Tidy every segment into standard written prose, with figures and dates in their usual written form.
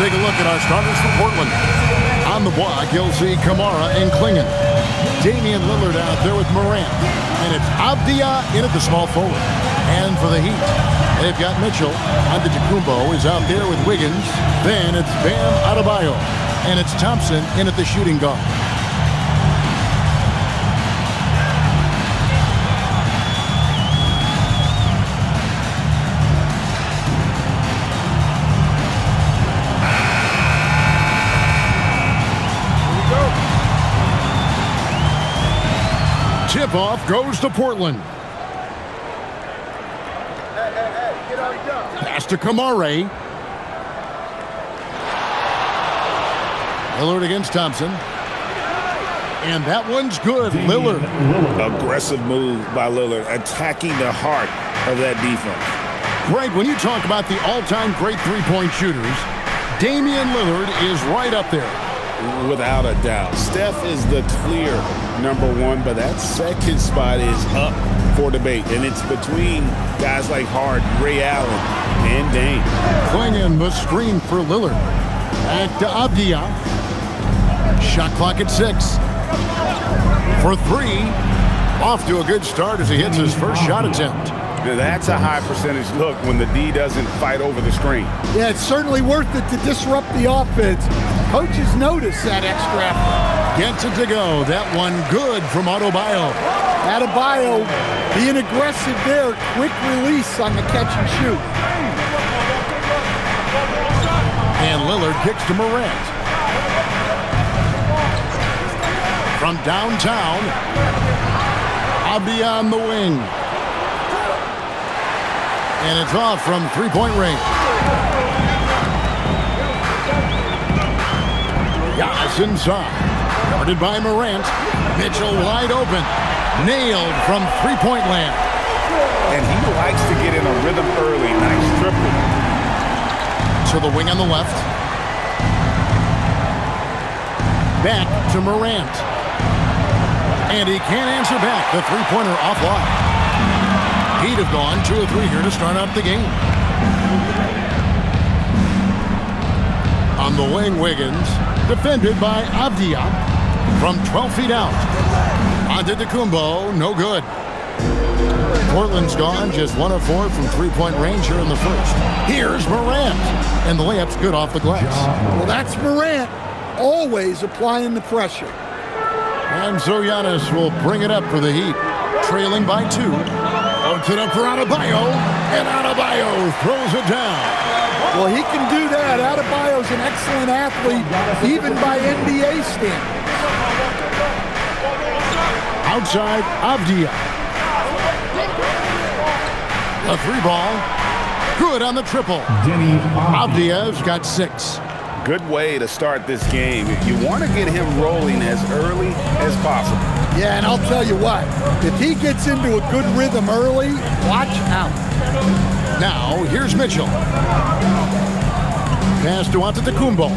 take a look at our starters for Portland. On the block, you'll see Kamara and Klingon. Damian Lillard out there with Morant. And it's Avdia in at the small forward. And for the Heat, they've got Mitchell. Antetokounmpo is out there with Wiggins. Then it's Bam Adebayo. And it's Thompson in at the shooting guard. Tip-off goes to Portland. Pass to Kamara. Lillard against Thompson. And that one's good. Lillard. Aggressive move by Lillard, attacking the heart of that defense. Greg, when you talk about the all-time great three-point shooters, Damian Lillard is right up there. Without a doubt. Steph is the clear #1, but that second spot is up for debate. And it's between guys like Harden, Ray Allen, and Dame. Klingon the screen for Lillard. Back to Avdia. Shot clock at 6. For 3. Off to a good start as he hits his first shot attempt. Now that's a high percentage look when the D doesn't fight over the screen. Yeah, it's certainly worth it to disrupt the offense. Coaches notice that extra effort. Gets it to go. That one good from Adebayo. Adebayo being aggressive there. Quick release on the catch and shoot. And Lillard kicks to Morant. From downtown, Avdia on the wing. And it's off from three-point range. Giannis inside. Guarded by Morant. Mitchell wide open. Nailed from three-point land. And he likes to get in a rhythm early. Nice triple. To the wing on the left. Back to Morant. And he can't answer back. The three-pointer offline. He'd have gone 2 or 3 here to start out the game. On the wing, Wiggins, defended by Avdia from 12 feet out. Antetokounmpo, no good. Portland's gone just 1 of 4 from three-point range here in the first. Here's Morant, and the layup's good off the glass. Well, that's Morant, always applying the pressure. And so Giannis will bring it up for the Heat, trailing by 2. Puts it up for Adebayo, and Adebayo throws it down. Well, he can do that. Adebayo's an excellent athlete, even by NBA standards. Outside, Avdia. A 3-ball. Good on the triple. Avdia's got 6. Good way to start this game. You want to get him rolling as early as possible. Yeah, and I'll tell you what, if he gets into a good rhythm early, watch out. Now, here's Mitchell. Pass to Antetokounmpo.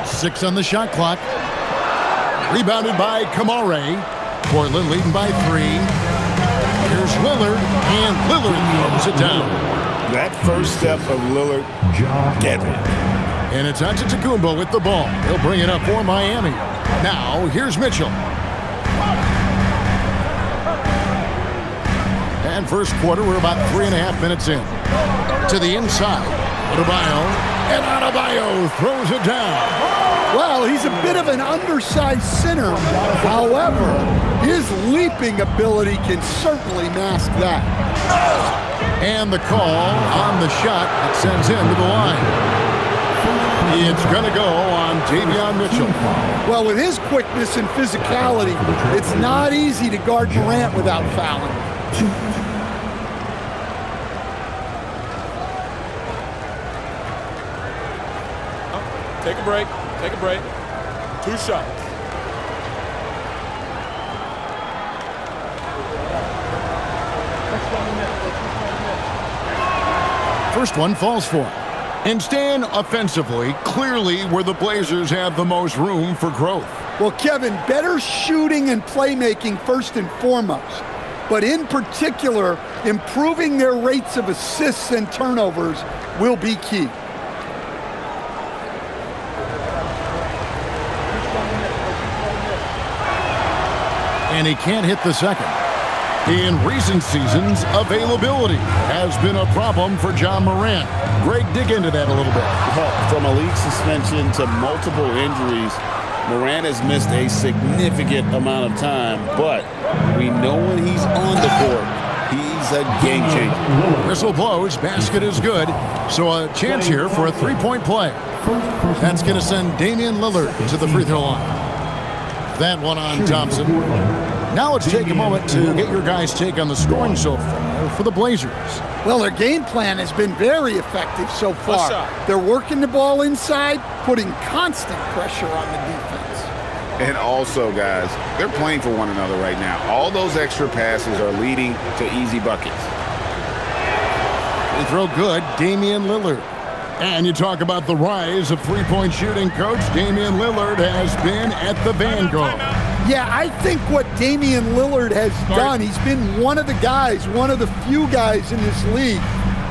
6 on the shot clock. Rebounded by Kamara. Portland leading by 3. Here's Lillard, and Lillard throws it down. That first step of Lillard, get it. And it's Antetokounmpo with the ball. He'll bring it up for Miami. Now, here's Mitchell. And first quarter, we're about 3.5 minutes in. To the inside, Adebayo, and Adebayo throws it down. Well, he's a bit of an undersized center. However, his leaping ability can certainly mask that. And the call on the shot that sends him to the line. It's going to go on Davion Mitchell. Well, with his quickness and physicality, it's not easy to guard Morant without fouling. Take a break. Take a break. 2 shots. First one falls for him. And staying offensively, clearly where the Blazers have the most room for growth. Well, Kevin, better shooting and playmaking first and foremost. But in particular, improving their rates of assists and turnovers will be key. and he can't hit the second. In recent seasons, availability has been a problem for John Morant. Greg, dig into that a little bit. From a league suspension to multiple injuries, Morant has missed a significant amount of time, but we know when he's on the court, he's a game changer. Whistle blows, basket is good, so a chance here for a three-point play. That's going to send Damian Lillard to the free throw line. That one on Thompson. Now let's take a moment to get your guys' take on the scoring so far for the Blazers. Well, their game plan has been very effective so far. They're working the ball inside, putting constant pressure on the defense. And also, guys, they're playing for one another right now. All those extra passes are leading to easy buckets. They throw good, Damian Lillard. And you talk about the rise of three-point shooting, Coach. Damian Lillard has been at the vanguard. Yeah, I think what Damian Lillard has done, he's been one of the guys, one of the few guys in this league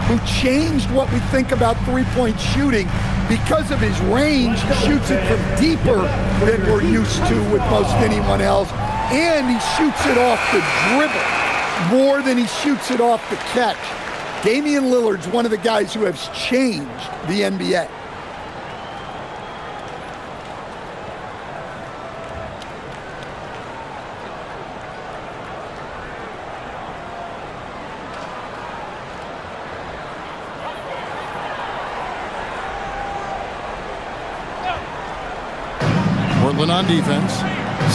who changed what we think about three-point shooting because of his range. He shoots it from deeper than we're used to with most anyone else, and he shoots it off the dribble more than he shoots it off the catch. Damian Lillard's one of the guys who has changed the NBA. Portland on defense.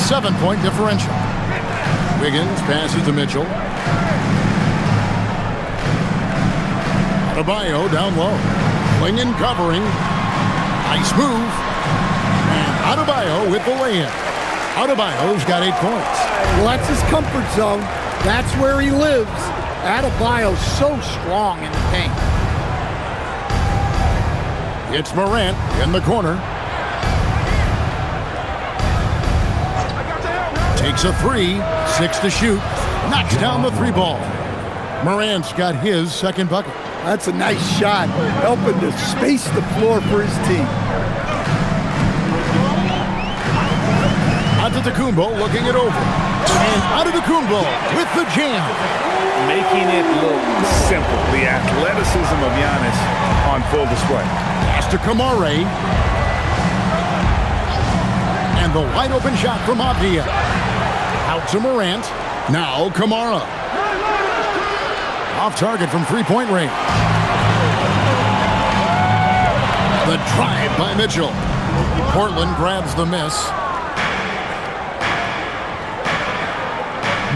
7-point differential. Wiggins passes to Mitchell. Adebayo down low. Klingon covering. Nice move. And Adebayo with the lay-in. Adebayo's got 8 points. Well, that's his comfort zone. That's where he lives. Adebayo's so strong in the paint. It's Morant in the corner. Takes a 3, 6 to shoot. Knocks down the 3 ball. Morant's got his second bucket. That's a nice shot, helping to space the floor for his team. Antetokounmpo looking it over. And Antetokounmpo with the jam. Making it look simple. The athleticism of Giannis on full display. Pass to Kamare. And the wide open shot from Avdia. Out to Morant. Now Kamara. Off target from three-point range. The drive by Mitchell. Portland grabs the miss.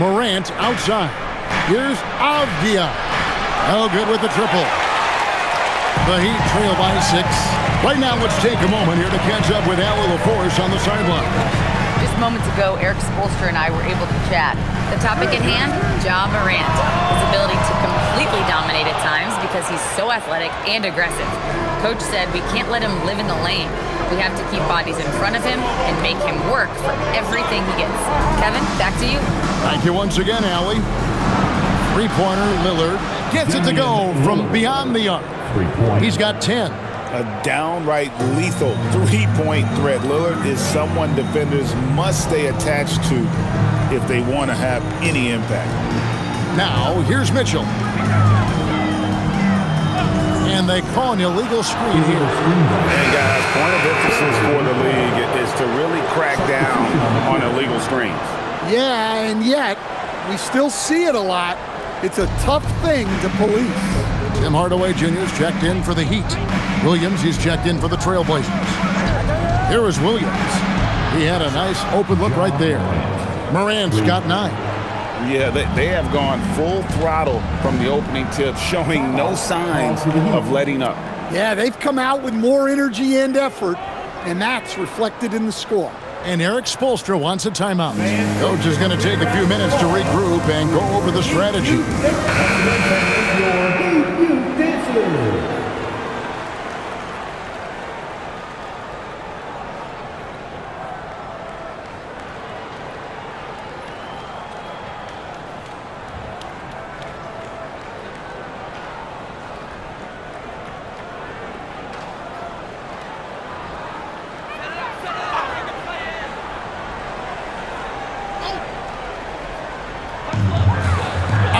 Morant outside. Here's Avdia. No good with the triple. The Heat trail by 6. Right now, let's take a moment here to catch up with Allie LaForce on the sideline. Just moments ago, Eric Spoelstra and I were able to chat. The topic at hand, Ja Morant. His ability to completely dominate at times because he's so athletic and aggressive. Coach said we can't let him live in the lane. We have to keep bodies in front of him and make him work for everything he gets. Kevin, back to you. Thank you once again, Allie. Three-pointer, Lillard gets it to go from beyond the arc. He's got 10. A downright lethal three-point threat. Lillard is someone defenders must stay attached to if they want to have any impact. Now, here's Mitchell. And they call an illegal screen here. And guys, point of emphasis for the league is to really crack down on illegal screens. Yeah, and yet, we still see it a lot. It's a tough thing to police. Tim Hardaway Jr.'s checked in for the Heat. Williams, he's checked in for the Trailblazers. Here is Williams. He had a nice open look right there. Morant's got 9. Yeah, they have gone full throttle from the opening tip, showing no signs of letting up. Yeah, they've come out with more energy and effort, and that's reflected in the score. And Eric Spoelstra wants a timeout. Coach is going to take a few minutes to regroup and go over the strategy.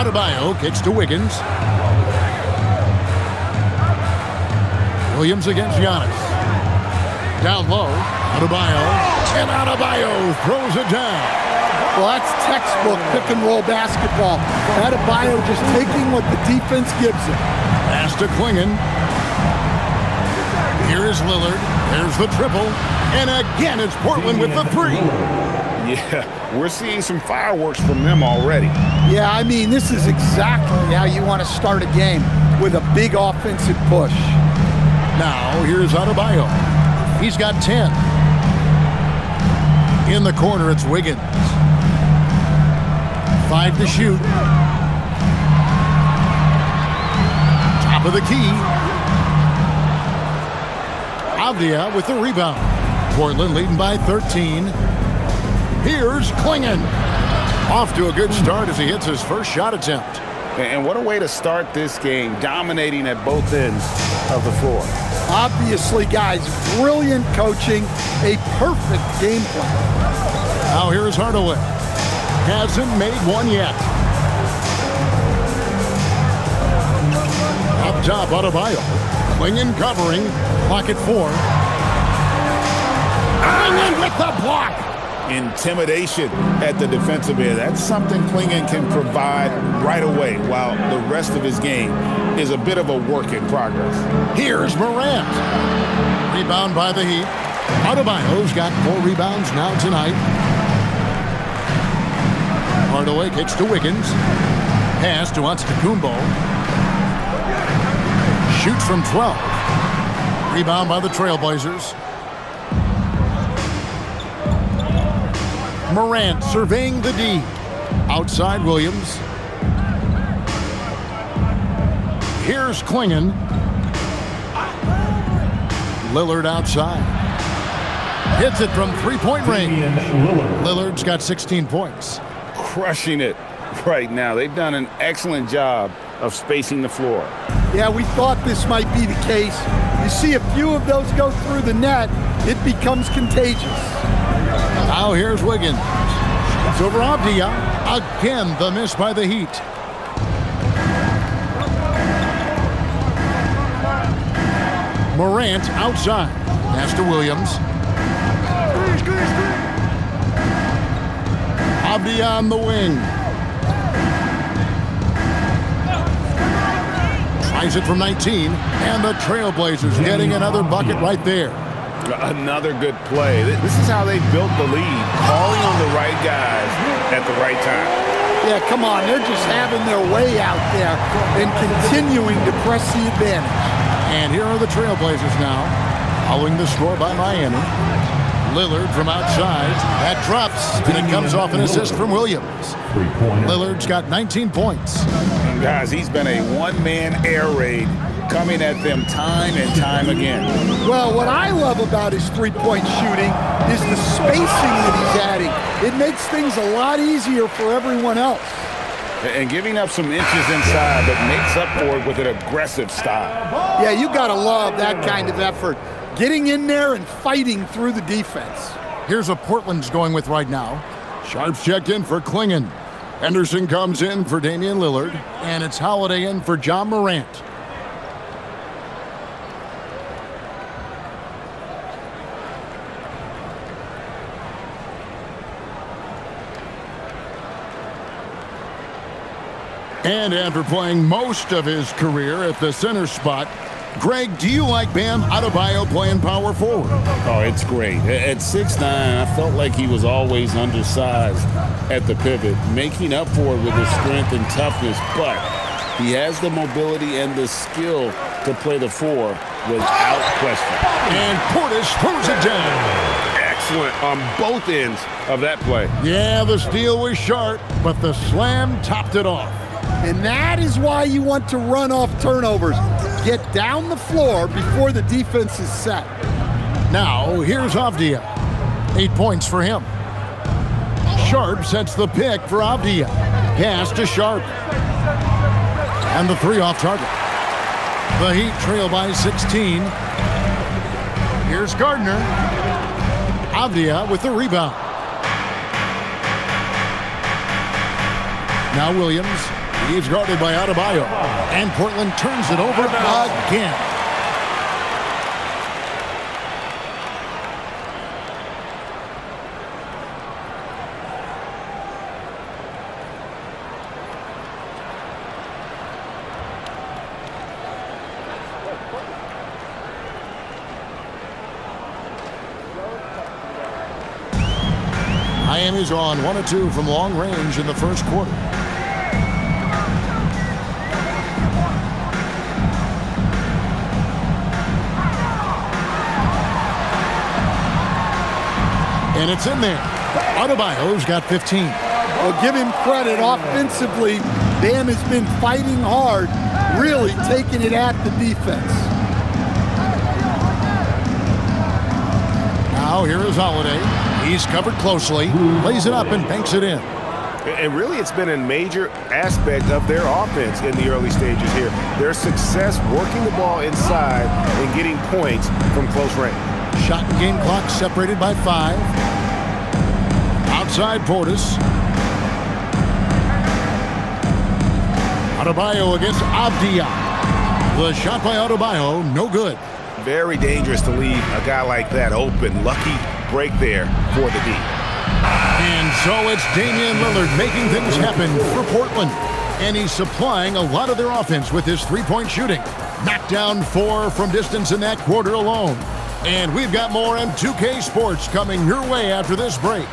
Adebayo kicks to Wiggins. Williams against Giannis. Down low, Adebayo. And Adebayo throws it down. Well, that's textbook pick-and-roll basketball. Adebayo just taking what the defense gives him. Pass to Klingon. Here is Lillard. There's the triple. And again, it's Portland with the three. Yeah, we're seeing some fireworks from them already. Yeah, I mean, this is exactly how you want to start a game, with a big offensive push. Now, here's Adebayo. He's got 10. In the corner, it's Wiggins. 5 to shoot. Top of the key. Avdia with the rebound. Portland leading by 13. Here's Klingon. Off to a good start as he hits his first shot attempt. And what a way to start this game, dominating at both ends of the floor. Obviously, guys, brilliant coaching, a perfect game plan. Now here's Hardaway. Hasn't made one yet. Up top, Adebayo. Klingon covering. Clock at 4. Klingon with the block. Intimidation at the defensive end. That's something Klingon can provide right away, while the rest of his game is a bit of a work in progress. Here's Morant. Rebound by the Heat. Adebayo's got 4 rebounds now tonight. Hardaway kicks to Wiggins. Pass to Antetokounmpo. Shoots from 12. Rebound by the Trailblazers. Morant surveying the D. Outside Williams. Here's Klingon. Lillard outside. Hits it from three-point range. Lillard's got 16 points. Crushing it right now. They've done an excellent job of spacing the floor. Yeah, we thought this might be the case. You see a few of those go through the net, it becomes contagious. Now here's Wiggins. It's over Avdia. Again, the miss by the Heat. Morant outside. Pass to Williams. Avdia on the wing. Tries it from 19. And the Trailblazers getting another bucket right there. Another good play. This is how they built the lead, calling on the right guys at the right time. Yeah, come on. They're just having their way out there and continuing to press the advantage. And here are the Trailblazers now, following the score by Miami. Lillard from outside. That drops, and it comes off an assist from Williams. Lillard's got 19 points. And guys, he's been a one-man air raid, coming at them time and time again. Well, what I love about his three-point shooting is the spacing that he's adding. It makes things a lot easier for everyone else. And giving up some inches inside, but makes up for it with an aggressive style. Yeah, you got to love that kind of effort. Getting in there and fighting through the defense. Here's what Portland's going with right now. Sharps checked in for Klingon. Henderson comes in for Damian Lillard. And it's Holiday in for John Morant. And after playing most of his career at the center spot, Greg, do you like Bam Adebayo playing power forward? Oh, it's great. At 6'9", I felt like he was always undersized at the pivot, making up for it with his strength and toughness, but he has the mobility and the skill to play the 4 without question. And Portis throws it down. Excellent on both ends of that play. Yeah, the steal was sharp, but the slam topped it off. And that is why you want to run off turnovers. Get down the floor before the defense is set. Now, here's Avdia. 8 points for him. Sharp sets the pick for Avdia. Pass to Sharp. And the 3 off target. The Heat trail by 16. Here's Gardner. Avdia with the rebound. Now Williams. He's guarded by Adebayo. And Portland turns it over again. Miami's on 1 of 2 from long range in the first quarter. And it's in there. Adebayo's got 15. Well, give him credit. Offensively, Bam has been fighting hard, really taking it at the defense. Now here is Holiday. He's covered closely, lays it up and banks it in. And really, it's been a major aspect of their offense in the early stages here. Their success working the ball inside and getting points from close range. Shot and game clock separated by 5. Outside Portis. Adebayo against Avdia. The shot by Adebayo, no good. Very dangerous to leave a guy like that open. Lucky break there for the D. And so it's Damian Lillard making things happen for Portland. And he's supplying a lot of their offense with his three-point shooting. Knocked down 4 from distance in that quarter alone. And we've got more M2K Sports coming your way after this break.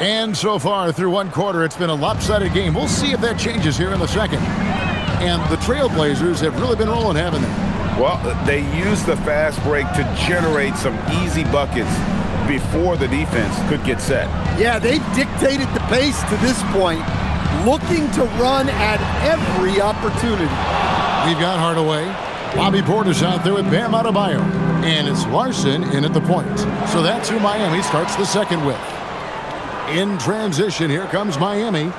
And so far through one quarter, it's been a lopsided game. We'll see if that changes here in the second. And the Trailblazers have really been rolling, haven't they? Well, they used the fast break to generate some easy buckets before the defense could get set. Yeah, they've dictated the pace to this point, looking to run at every opportunity. We've got Hardaway. Bobby Portis out there with Bam Adebayo. And it's Larson in at the point. So that's who Miami starts the second with. In transition, here comes Miami.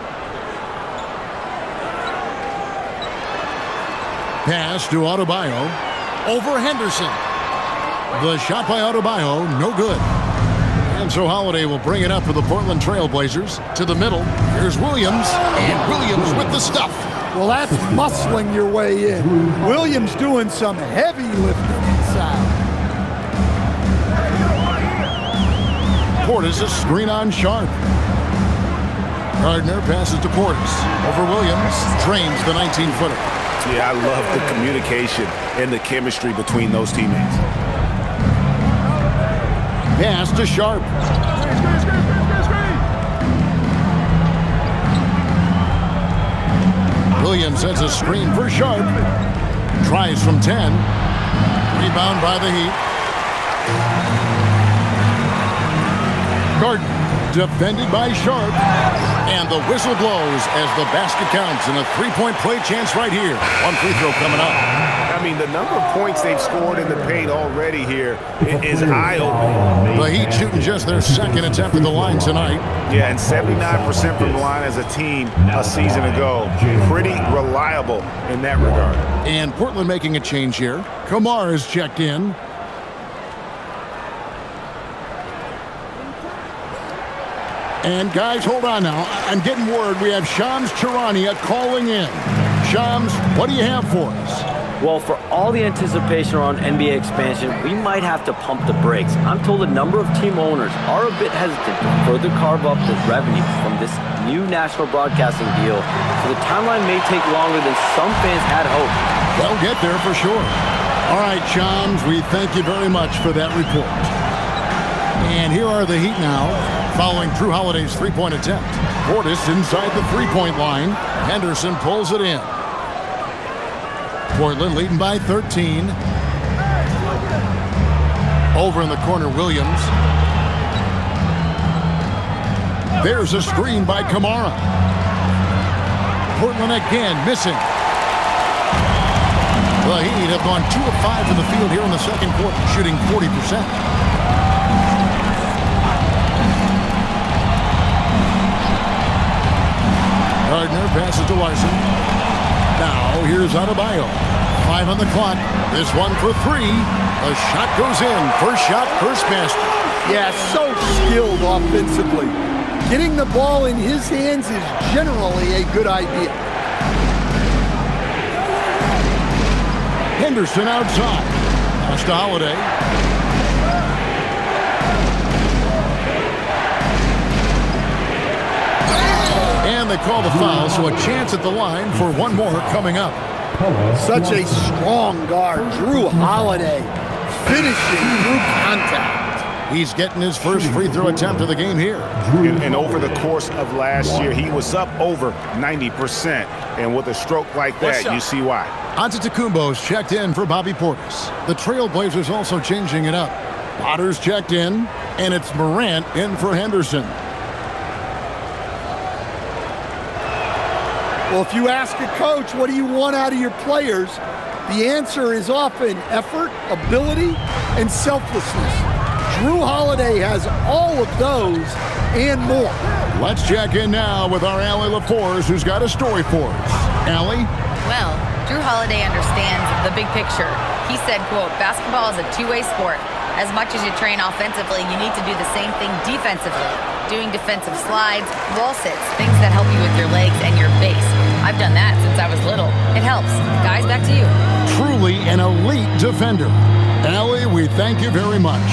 Pass to Adebayo. Over Henderson. The shot by Adebayo, no good. And so Holiday will bring it up for the Portland Trailblazers. To the middle, here's Williams. And Williams with the stuff. Well, that's muscling your way in. Williams doing some heavy lifting inside. Portis, a screen on Sharp. Gardner passes to Portis. Over Williams, drains the 19-footer. Yeah, I love the communication and the chemistry between those teammates. Pass to Sharp. Williams sets a screen for Sharp. Tries from 10. Rebound by the Heat. Gardner defended by Sharp. And the whistle blows as the basket counts and a three-point play chance right here. One free throw coming up. I mean, the number of points they've scored in the paint already here is eye-opening. The Heat shooting just their second attempt at the line tonight. Yeah, and 79% from the line as a team a season ago. Pretty reliable in that regard. And Portland making a change here. Kamar is checked in. And guys, hold on now. I'm getting word we have Shams Charania calling in. Shams, what do you have for us? Well, for all the anticipation around NBA expansion, we might have to pump the brakes. I'm told a number of team owners are a bit hesitant to further carve up the revenue from this new national broadcasting deal, so the timeline may take longer than some fans had hoped. They'll get there for sure. All right, Shams, we thank you very much for that report. And here are the Heat now, following Drew Holiday's three-point attempt. Portis inside the three-point line. Henderson pulls it in. Portland leading by 13. Over in the corner, Williams. There's a screen by Kamara. Portland again missing. The Heat have gone 2 of 5 from the field here in the second quarter, shooting 40%. Gardner passes to Larson. Now here's Adebayo. 5 on the clock. This one for 3. The shot goes in. First shot, first basket. Yeah, so skilled offensively. Getting the ball in his hands is generally a good idea. Henderson outside. Pass to Holiday. And they call the foul, so a chance at the line for one more coming up. Such a strong guard, Jrue Holiday, finishing through contact. He's getting his first free throw attempt of the game here. And over the course of last year, he was up over 90%. And with a stroke like that, you see why. Antetokounmpo's checked in for Bobby Portis. The Trailblazers also changing it up. Potter's checked in, and it's Morant in for Henderson. Well, if you ask a coach, what do you want out of your players? The answer is often effort, ability, and selflessness. Jrue Holiday has all of those and more. Let's check in now with our Allie LaForce, who's got a story for us. Allie? Well, Jrue Holiday understands the big picture. He said, quote, basketball is a two-way sport. As much as you train offensively, you need to do the same thing defensively. Doing defensive slides, wall sits, things that help you with your legs and your base. I've done that since I was little. It helps. Guys, back to you. Truly an elite defender. Allie, we thank you very much.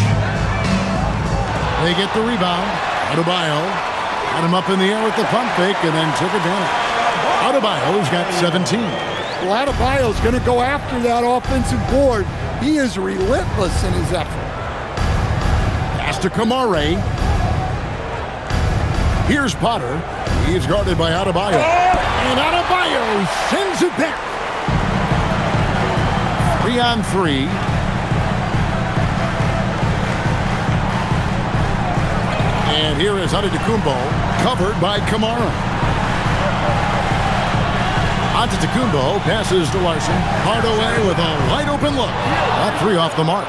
They get the rebound. Adebayo got him up in the air with the pump fake and then took advantage. Adebayo's got 17. Well, Adebayo's going to go after that offensive board. He is relentless in his effort. Pass to Kamare. Here's Potter. He's guarded by Adebayo. And Adebayo sends it back. 3 on 3. And here is Antetokounmpo, covered by Kamara. Antetokounmpo passes to Larson. Hardaway with a wide open look. That 3 off the mark.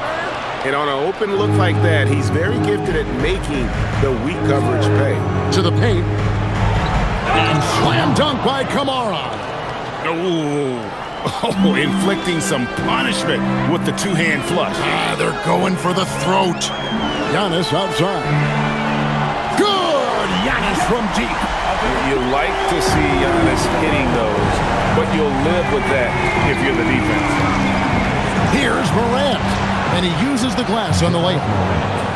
And on an open look like that, he's very gifted at making the weak coverage pay. To the paint. And slam dunk by Kamara. Oh, inflicting some punishment with the two-hand flush. They're going for the throat. Giannis outside. Good! Giannis from deep. You like to see Giannis hitting those, but you'll live with that if you're the defense. Here's Morant. And he uses the glass on the layup.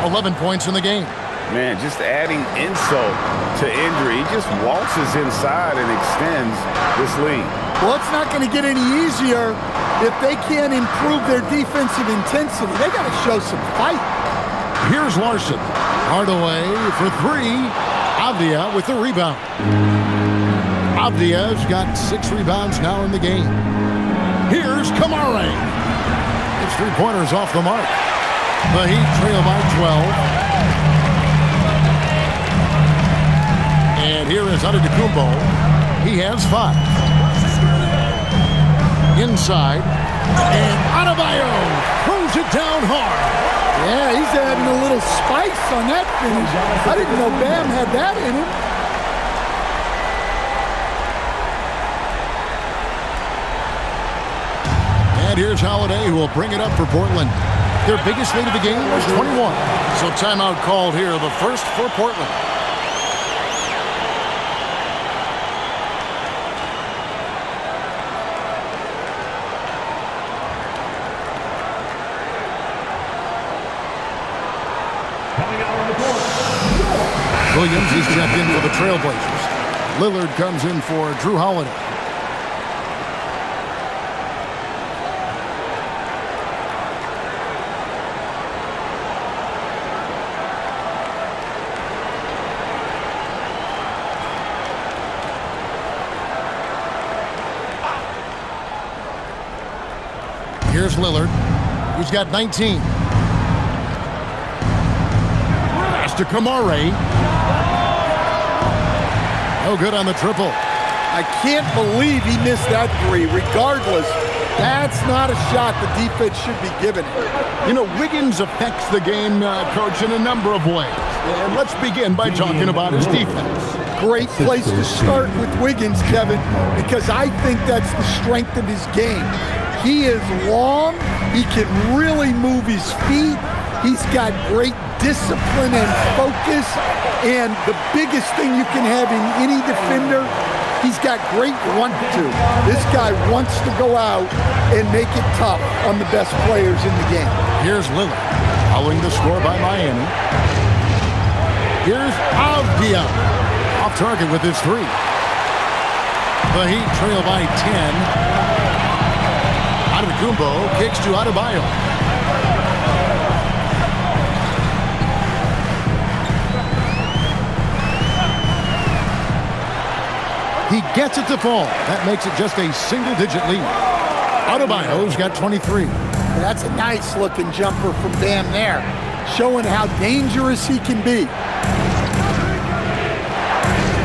11 points in the game. Man, just adding insult to injury. He just waltzes inside and extends this lead. Well, it's not going to get any easier if they can't improve their defensive intensity. They got to show some fight. Here's Larson. Hardaway for 3. Avdia with the rebound. Avdia's got 6 rebounds now in the game. Here's Kamare. His 3-pointers off the mark. The Heat trail by 12. And here is Antetokounmpo. He has 5. Inside. And Adebayo throws it down hard. Yeah, he's adding a little spice on that finish. I didn't know Bam had that in him. And here's Holiday, who will bring it up for Portland. Their biggest lead of the game was 21. So timeout called here, the first for Portland. Williams is checked in for the Trailblazers. Lillard comes in for Jrue Holiday. Here's Lillard. He's got 19. Pass to Kamare. No good on the triple. I can't believe he missed that 3. Regardless, that's not a shot the defense should be giving him. You know, Wiggins affects the game, Coach, in a number of ways. And let's begin by talking about his defense. great place to start with Wiggins, Kevin, because I think that's the strength of his game. He is long. He can really move his feet. He's got great discipline and focus. And the biggest thing you can have in any defender, he's got great want-to. This guy wants to go out and make it tough on the best players in the game. Here's Lillard, following the score by Miami. Here's Avdia, off target with his three. The Heat trail by 10. Antetokounmpo kicks to Adebayo. He gets it to fall. That makes it just a single-digit lead. Adebayo's got 23. That's a nice-looking jumper from Bam there, showing how dangerous he can be.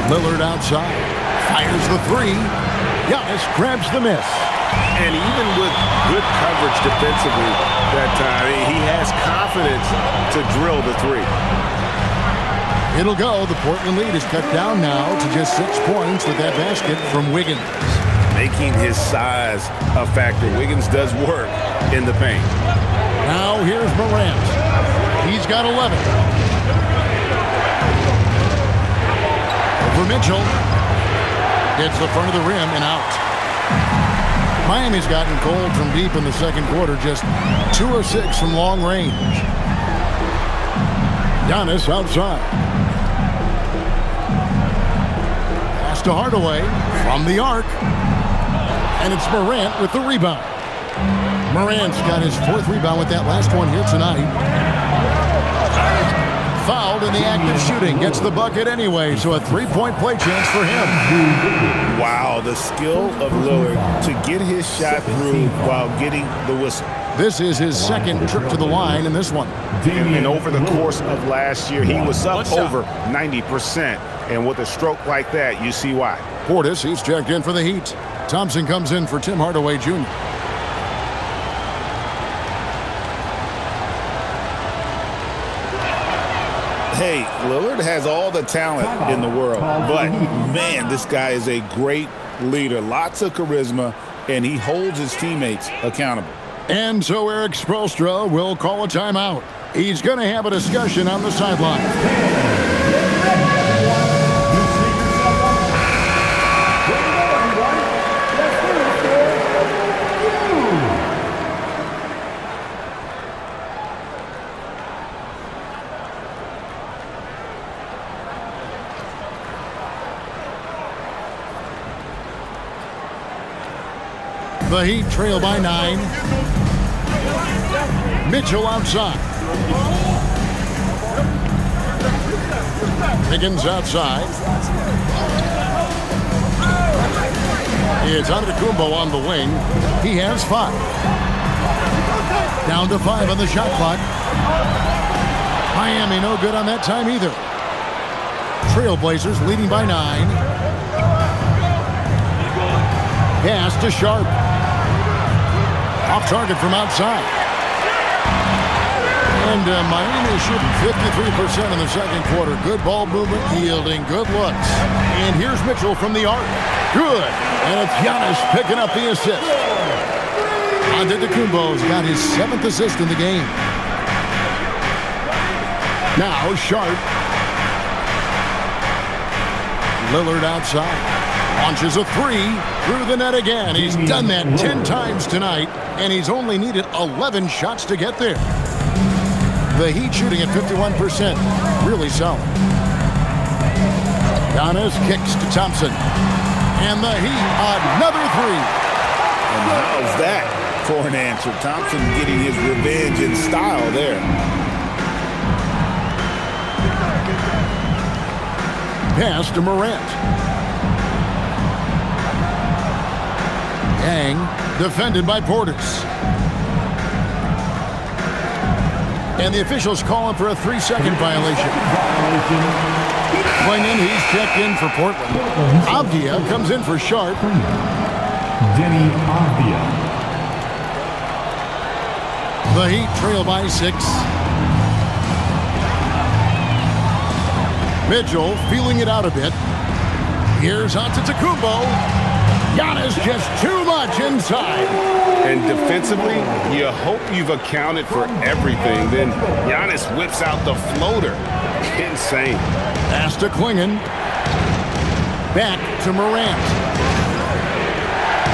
Lillard outside, fires the three. Giannis grabs the miss. And even with good coverage defensively that time, he has confidence to drill the three. It'll go. The Portland lead is cut down now to just 6 points with that basket from Wiggins. Making his size a factor. Wiggins does work in the paint. Now here's Morant. He's got 11. Over Mitchell. Hits the front of the rim and out. Miami's gotten cold from deep in the second quarter. Just 2 of 6 from long range. Giannis outside. Pass to Hardaway from the arc. And it's Morant with the rebound. Morant's got his 4th rebound with that last one here tonight. Fouled in the act of shooting. Gets the bucket anyway, so a 3-point play chance for him. Wow, the skill of Lillard to get his shot through while getting the whistle. This is his 2nd trip to the line in this one. And over the course of last year, he was up over 90%. And with a stroke like that, you see why. Portis, he's checked in for the Heat. Thompson comes in for Tim Hardaway Jr. Hey, Lillard has all the talent in the world, but man, this guy is a great leader. Lots of charisma, and he holds his teammates accountable. And so Eric Spoelstra will call a timeout. He's going to have a discussion on the sideline. The Heat trail by 9. Mitchell outside. Higgins outside. It's Antetokounmpo on the wing. He has 5. Down to 5 on the shot clock. Miami no good on that time either. Trailblazers leading by 9. Pass to Sharp. Off target from outside. And Miami shooting 53% in the second quarter. Good ball movement, yielding good looks. And here's Mitchell from the arc. Good. And it's Giannis picking up the assist. Antetokounmpo's got his 7th assist in the game. Now Sharp. Lillard outside. Launches a 3 through the net again. He's done that 10 times tonight, and he's only needed 11 shots to get there. The Heat shooting at 51%. Really solid. Giannis kicks to Thompson. And the Heat, another 3. And how's that for an answer? Thompson getting his revenge in style there. Pass to Morant. Yang defended by Portis. And the officials calling for a 3-second violation. Going in, he's checked in for Portland. Avdia comes in for Sharp. Denny Avdia. The Heat trail by 6. Mitchell feeling it out a bit. Here's Antetokounmpo. Giannis just too much inside. And defensively, you hope you've accounted for everything. Then Giannis whips out the floater. Insane. Pass to Klingon. Back to Morant.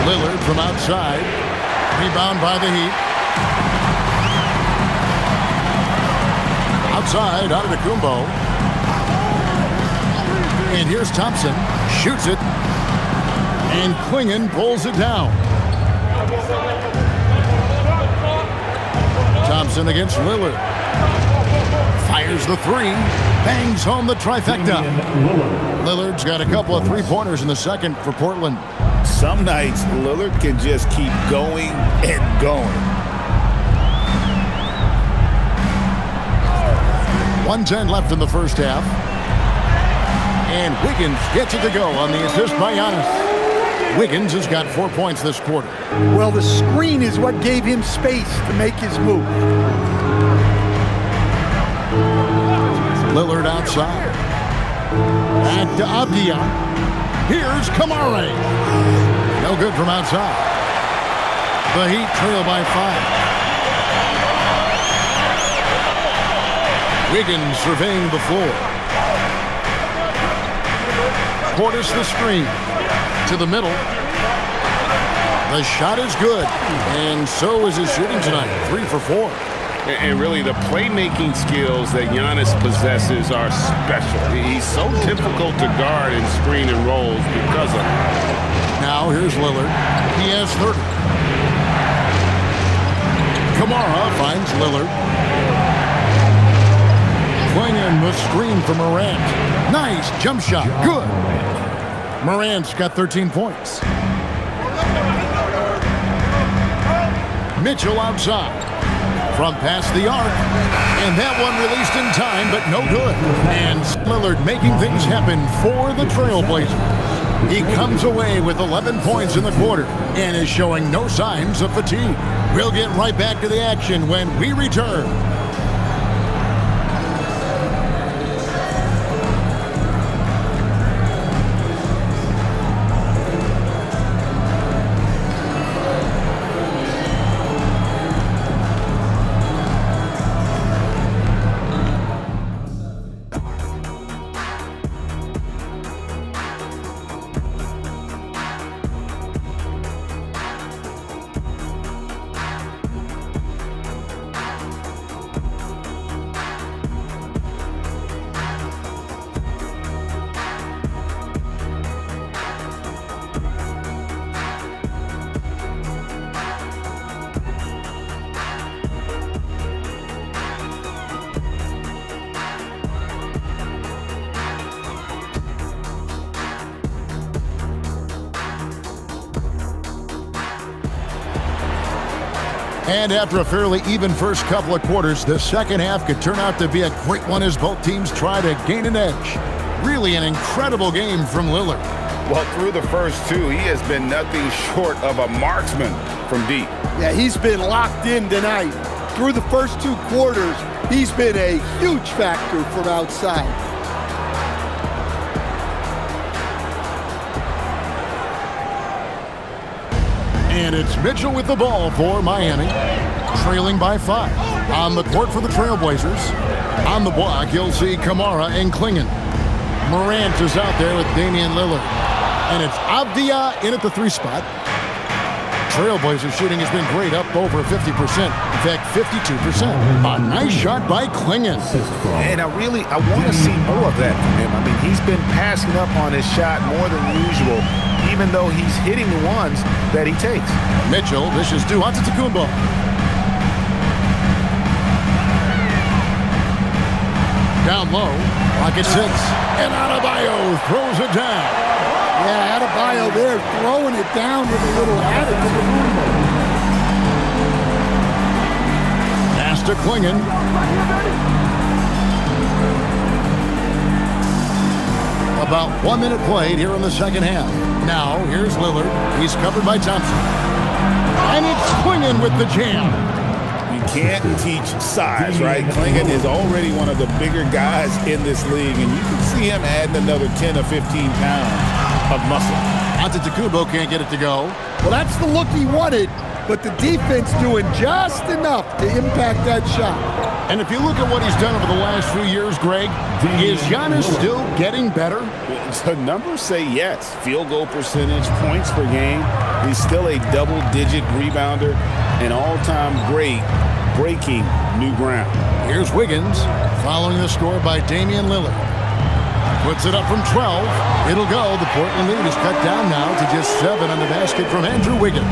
Lillard from outside. Rebound by the Heat. Outside, Antetokounmpo. And here's Thompson. Shoots it. And Klingon pulls it down. Thompson against Lillard. Fires the three. Bangs home the trifecta. Lillard's got a couple of three-pointers in the second for Portland. Some nights, Lillard can just keep going and going. 1:10 left in the first half. And Wiggins gets it to go on the assist by Giannis. Wiggins has got 4 points this quarter. Well, the screen is what gave him space to make his move. Lillard outside. Back to Abdia. Here's Kamara. No good from outside. The Heat trail by 5. Wiggins surveying the floor. Portis the screen. To the middle. The shot is good. And so is his shooting tonight. 3 for 4. And really, the playmaking skills that Giannis possesses are special. He's so difficult to guard in screen and rolls because of it. Now here's Lillard. He has 30. Kamara finds Lillard. Klingon the screen for Morant. Nice jump shot. Good. Morant's got 13 points. Mitchell outside. From past the arc. And that one released in time, but no good. And Lillard making things happen for the Trailblazers. He comes away with 11 points in the quarter and is showing no signs of fatigue. We'll get right back to the action when we return. And after a fairly even first couple of quarters, the second half could turn out to be a great one as both teams try to gain an edge. Really an incredible game from Lillard. Well, through the first two, he has been nothing short of a marksman from deep. Yeah, he's been locked in tonight. Through the first 2 quarters, he's been a huge factor from outside. And it's Mitchell with the ball for Miami, trailing by 5. On the court for the Trailblazers. On the block, you'll see Kamara and Klingon. Morant is out there with Damian Lillard. And it's Abdia in at the 3 spot. Trailblazers shooting has been great, up over 50%. In fact, 52%. A nice shot by Klingon. And I want to see more of that from him. I mean, he's been passing up on his shot more than usual, even though he's hitting the ones that he takes. Mitchell, this is to Antetokounmpo. Down low, pocket 6. And Adebayo throws it down. Yeah, Adebayo there throwing it down with a little attitude. Pass to Klingon. About 1 minute played here in the second half. Now, here's Lillard. He's covered by Thompson. And it's Klingon with the jam. You can't teach size, right? Klingon is already one of the bigger guys in this league, and you can see him adding another 10 or 15 pounds of muscle. Antetokounmpo can't get it to go. Well, that's the look he wanted, but the defense doing just enough to impact that shot. And if you look at what he's done over the last few years, Greg, is Giannis still getting better? The numbers say yes. Field goal percentage, points per game. He's still a double-digit rebounder, an all-time great, breaking new ground. Here's Wiggins following the score by Damian Lillard. Puts it up from 12. It'll go. The Portland lead is cut down now to just 7 on the basket from Andrew Wiggins.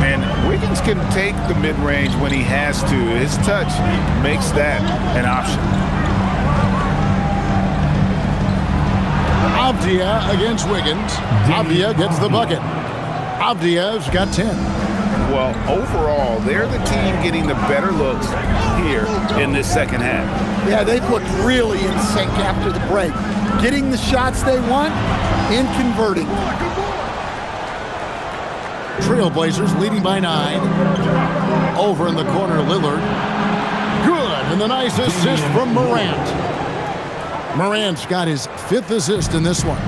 And Wiggins can take the mid-range when he has to. His touch makes that an option. Avdia against Wiggins. Avdia gets the bucket. Avdia's got 10. Well, overall, they're the team getting the better looks here in this second half. Yeah, they've looked really in sync after the break. Getting the shots they want and converting. Trailblazers leading by 9. Over in the corner, Lillard. Good, and the nice assist from Morant. Morant's got his 5th assist in this one.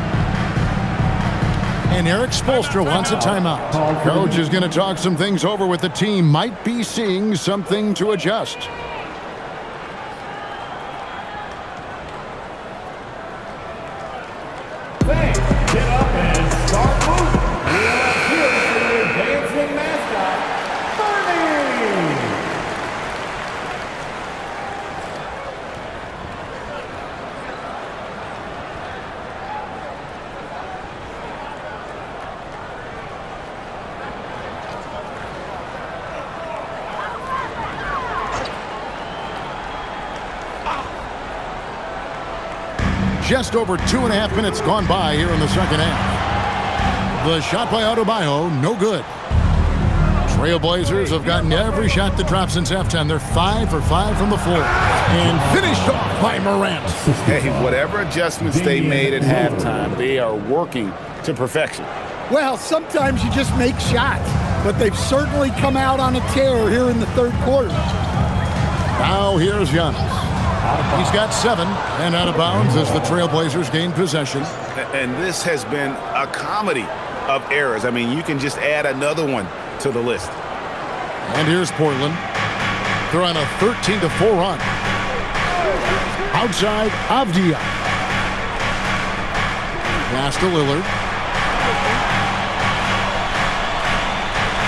And Eric Spoelstra wants a timeout. Coach is going to talk some things over with the team. Might be seeing something to adjust. Fans, get up and start moving. We are here for your dancing mascot, Bernie. Just over 2.5 minutes gone by here in the second half. The shot by Adebayo, no good. Trailblazers have gotten every shot that dropped since halftime. They're 5 for 5 from the floor. And finished off by Morant. Hey, whatever adjustments they made at halftime, they are working to perfection. Well, sometimes you just make shots, but they've certainly come out on a tear here in the third quarter. Now here's Giannis. He's got 7 and out of bounds as the Trailblazers gain possession. And this has been a comedy of errors. I mean, you can just add another one to the list. And here's Portland. They're on a 13-4 run. Outside, Avdia. Pass to Lillard.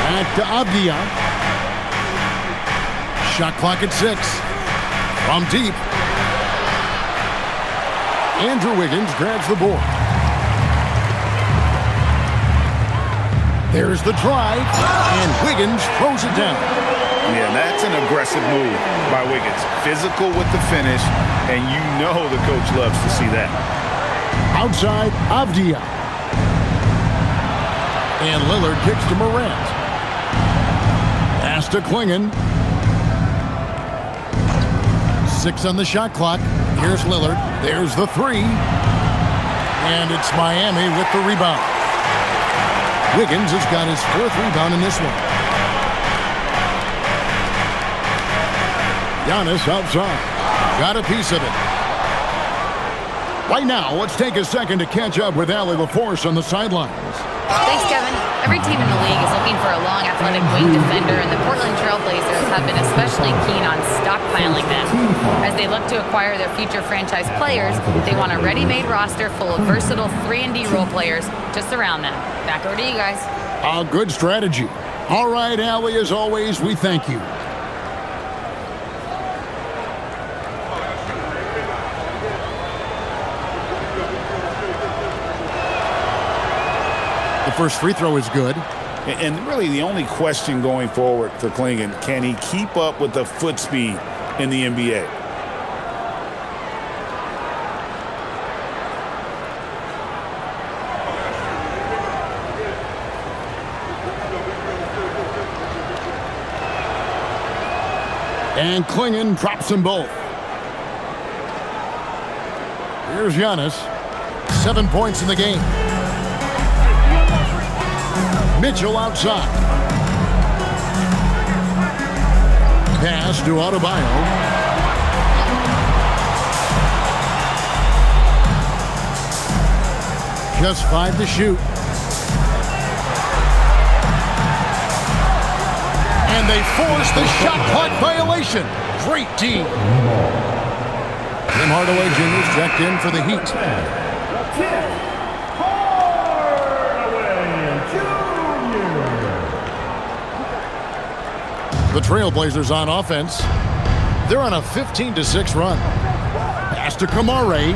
Back to Avdia. Shot clock at 6. From deep. Andrew Wiggins grabs the board. There's the drive, and Wiggins throws it down. Yeah, that's an aggressive move by Wiggins. Physical with the finish, and you know the coach loves to see that. Outside, Avdia. And Lillard kicks to Morant. Pass to Klingon. 6 on the shot clock. Here's Lillard. There's the 3. And it's Miami with the rebound. Wiggins has got his 4th rebound in this one. Giannis outside. Got a piece of it. Right now, let's take a second to catch up with Allie LaForce on the sidelines. Thanks, Kevin. Every team in the league is looking for a long, athletic wing defender, and the Portland Trailblazers have been especially keen on stockpiling them. As they look to acquire their future franchise players, they want a ready-made roster full of versatile 3-and-D role players to surround them. Back over to you guys. A good strategy. All right, Allie, as always, we thank you. The first free throw is good. And really the only question going forward for Klingon, can he keep up with the foot speed in the NBA? And Klingon drops them both. Here's Giannis. 7 points in the game. Mitchell outside. Pass to Adebayo. Just 5 to shoot. And they force the shot clock violation. Great D. Tim Hardaway Jr. checked in for the Heat. The Trailblazers on offense. They're on a 15-6 run. Pass to Kamare.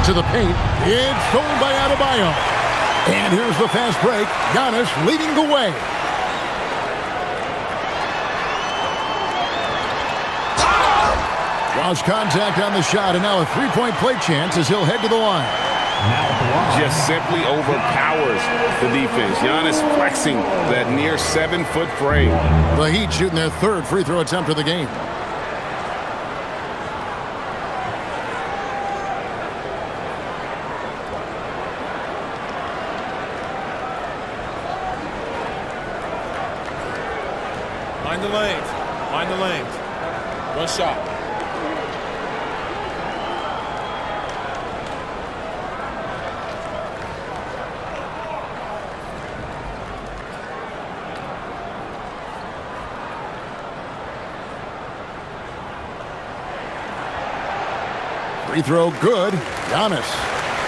To the paint. It's stolen by Adebayo. And here's the fast break. Giannis leading the way. Draws contact on the shot, and now a three-point play chance as he'll head to the line. Just simply overpowers the defense. Giannis flexing that near 7-foot frame. The Heat shooting their third free throw attempt of the game. Find the lanes. Find the lanes. One shot. Free throw good. Giannis.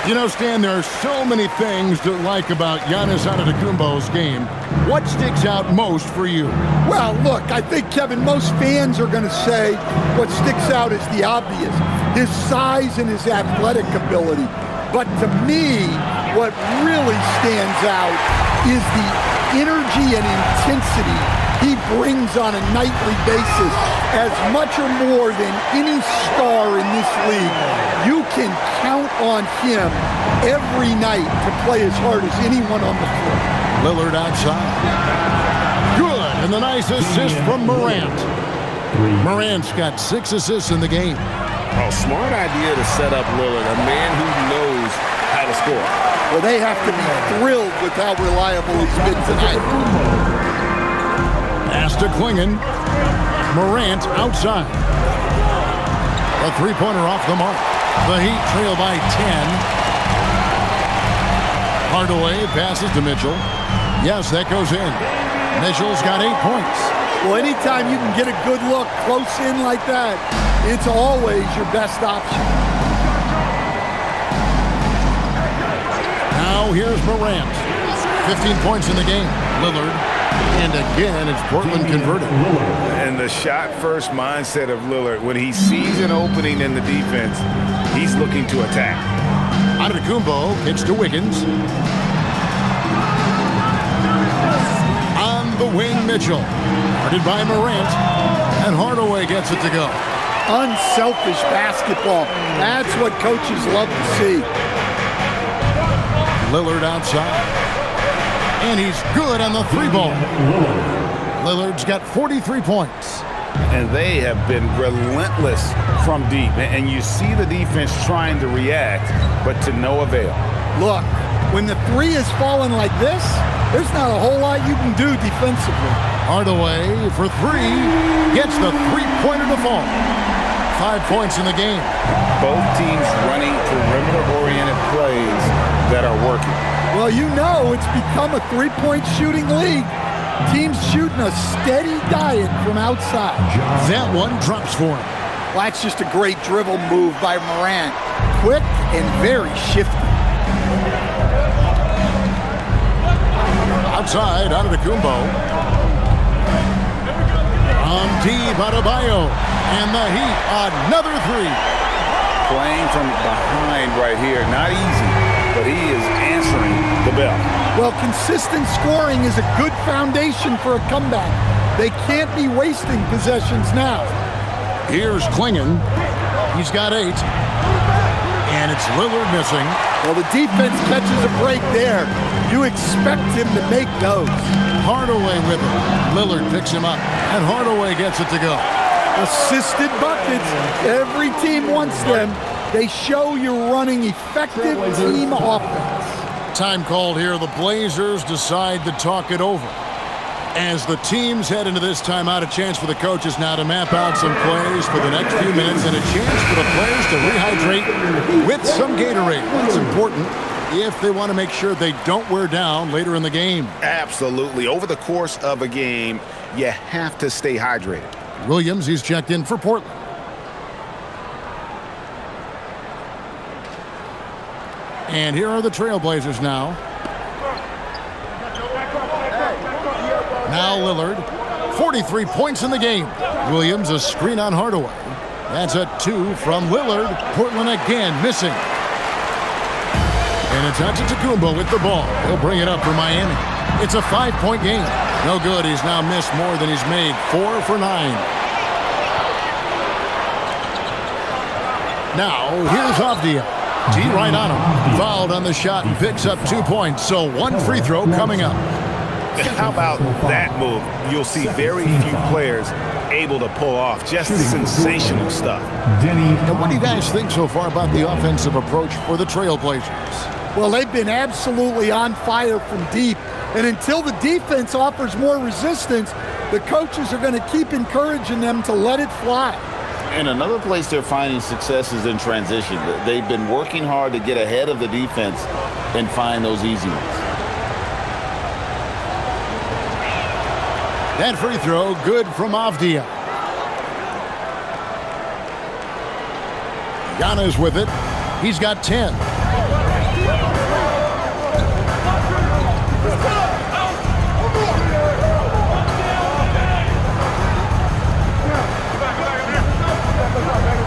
You know, Stan, there are so many things to like about Giannis Antetokounmpo's game. What sticks out most for you? Well, look, I think, Kevin, most fans are going to say what sticks out is the obvious, his size and his athletic ability. But to me, what really stands out is the energy and intensity he brings on a nightly basis, as much or more than any star in this league. You can count on him every night to play as hard as anyone on the floor. Lillard outside. Good, and the nice assist from Morant. Morant's got 6 assists in the game. Oh, smart idea to set up Lillard, a man who knows how to score. Well, they have to be thrilled with how reliable he's been tonight. Pass to Klingon. Morant outside. A three-pointer off the mark. The Heat trail by 10. Hardaway passes to Mitchell. Yes, that goes in. Mitchell's got 8 points. Well, anytime you can get a good look close in like that, it's always your best option. Now here's Morant. 15 points in the game. Lillard. And again, it's Portland converted. And the shot-first mindset of Lillard, when he sees an opening in the defense, he's looking to attack. Antetokounmpo kicks to Wiggins. On the wing, Mitchell. Guarded by Morant. And Hardaway gets it to go. Unselfish basketball. That's what coaches love to see. Lillard outside. And he's good on the three ball. Lillard's got 43 points. And they have been relentless from deep. And you see the defense trying to react, but to no avail. Look, when the three is falling like this, there's not a whole lot you can do defensively. Hardaway for 3. Gets the three-pointer to fall. 5 points in the game. Both teams running perimeter-oriented plays that are working. Well, you know it's become a three-point shooting league. Teams shooting a steady diet from outside. That one drops for him. Well, that's just a great dribble move by Morant. Quick and very shifty. Outside, Antetokounmpo. On deep, Adebayo. And the Heat, another 3. Playing from behind right here, not easy, but he is answering the bell. Well, consistent scoring is a good foundation for a comeback. They can't be wasting possessions now. Here's Klingon. He's got 8. And it's Lillard missing. Well, the defense catches a break there. You expect him to make those. Hardaway with it. Lillard picks him up, and Hardaway gets it to go. Assisted buckets. Every team wants them. They show you're running effective team offense. Time called here. The Blazers decide to talk it over. As the teams head into this timeout, a chance for the coaches now to map out some plays for the next few minutes and a chance for the players to rehydrate with some Gatorade. That's important if they want to make sure they don't wear down later in the game. Absolutely. Over the course of a game, you have to stay hydrated. Williams, he's checked in for Portland. And here are the Trailblazers now. Now Lillard, 43 points in the game. Williams, a screen on Hardaway. That's a 2 from Lillard. Portland again missing. And it's Antetokounmpo with the ball. He'll bring it up for Miami. It's a 5-point game. No good. He's now missed more than he's made. 4 for 9. Now, here's Avdia. T right on him. Fouled on the shot and picks up 2 points. So 1 free throw coming up. How about that move? You'll see very few players able to pull off just sensational stuff. And what do you guys think so far about the offensive approach for the Trailblazers? Well, they've been absolutely on fire from deep. And until the defense offers more resistance, the coaches are going to keep encouraging them to let it fly. And another place they're finding success is in transition. They've been working hard to get ahead of the defense and find those easy ones. That free throw, good from Avdia. Giannis with it. He's got 10.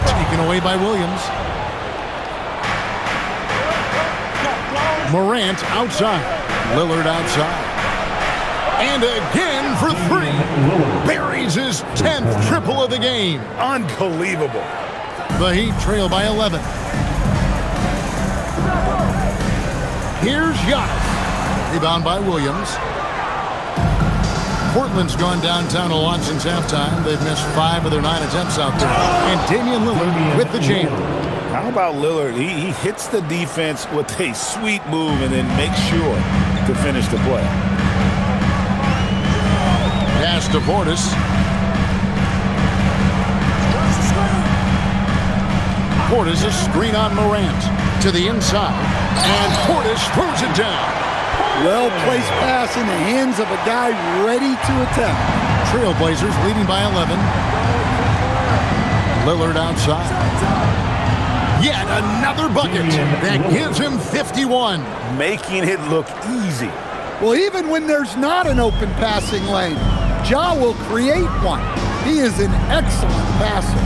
Taken away by Williams. Morant outside. Lillard outside. And again for 3. Buries his 10th triple of the game. Unbelievable. The Heat trail by 11. Here's Giannis. Rebound by Williams. Portland's gone downtown a lot since halftime. They've missed 5 of their 9 attempts out there. And Damian Lillard with the jam. How about Lillard? He hits the defense with a sweet move and then makes sure to finish the play. Pass to Portis. Portis, a screen on Morant. To the inside. And Portis throws it down. Well-placed pass in the hands of a guy ready to attempt. Trailblazers leading by 11. Lillard outside. Yet another bucket that gives him 51. Making it look easy. Well, even when there's not an open passing lane, Ja will create one. He is an excellent passer.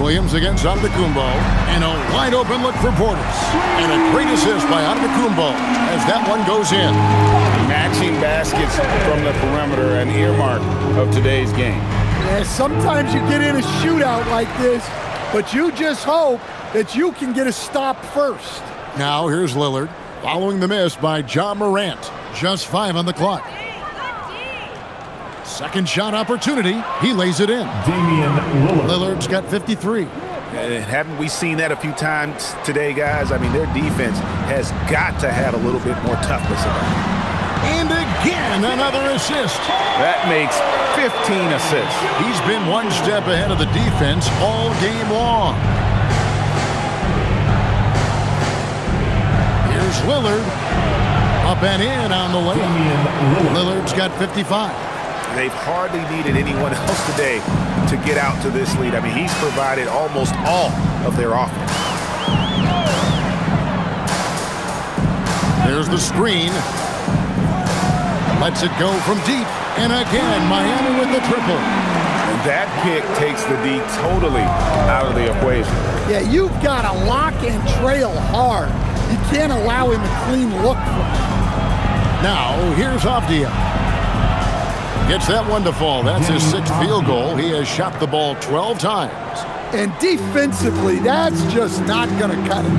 Williams against Antetokounmpo, and a wide open look for Portis. And a great assist by Antetokounmpo as that one goes in. Matching baskets from the perimeter, an earmark of today's game. Yeah, sometimes you get in a shootout like this, but you just hope that you can get a stop first. Now here's Lillard, following the miss by Ja Morant. Just 5 on the clock. Second shot opportunity. He lays it in. Damian Lillard. Lillard's got 53. Haven't we seen that a few times today, guys? I mean, their defense has got to have a little bit more toughness about it. And again, another assist. That makes 15 assists. He's been one step ahead of the defense all game long. Here's Lillard. Up and in on the layup. Lillard's got 55. They've hardly needed anyone else today to get out to this lead. I mean, he's provided almost all of their offense. There's the screen. Lets it go from deep. And again, Miami with the triple. And that pick takes the D totally out of the equation. Yeah, you've got to lock and trail hard. You can't allow him a clean look from it. Now, here's Avdia. Gets that one to fall. That's his 6th field goal. He has shot the ball 12 times. And defensively, that's just not going to cut it.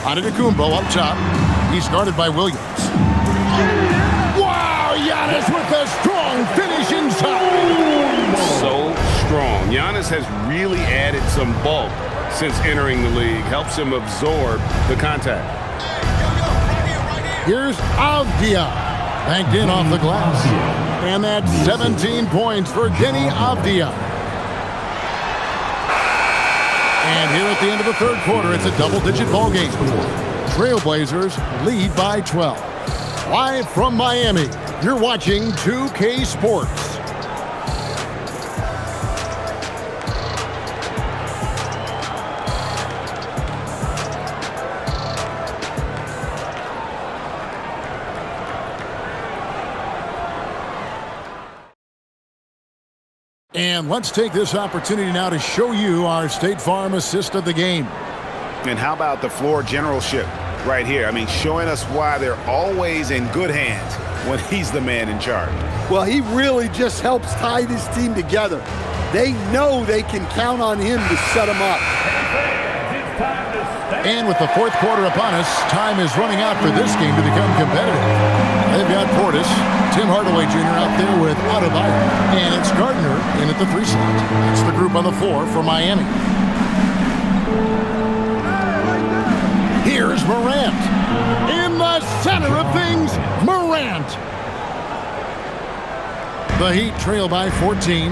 Antetokounmpo up top. He's guarded by Williams. Wow, Giannis with a strong finish inside. So strong. Giannis has really added some bulk since entering the league. Helps him absorb the contact. Here's Avdia. Banked in off the glass. And that's 17 points for Denny Avdia. And here at the end of the third quarter, it's a double-digit ball game. Trailblazers lead by 12. Live from Miami, you're watching 2K Sports. And let's take this opportunity now to show you our State Farm assist of the game. And how about the floor generalship right here? I mean, showing us why they're always in good hands when he's the man in charge. Well, he really just helps tie this team together. They know they can count on him to set them up. And with the fourth quarter upon us, time is running out for this game to become competitive. They've got Portis, Tim Hardaway Jr. out there with Adebayo, and it's Gardner in at the 3 slot. That's the group on the floor for Miami. Here's Morant. In the center of things, Morant. The Heat trail by 14.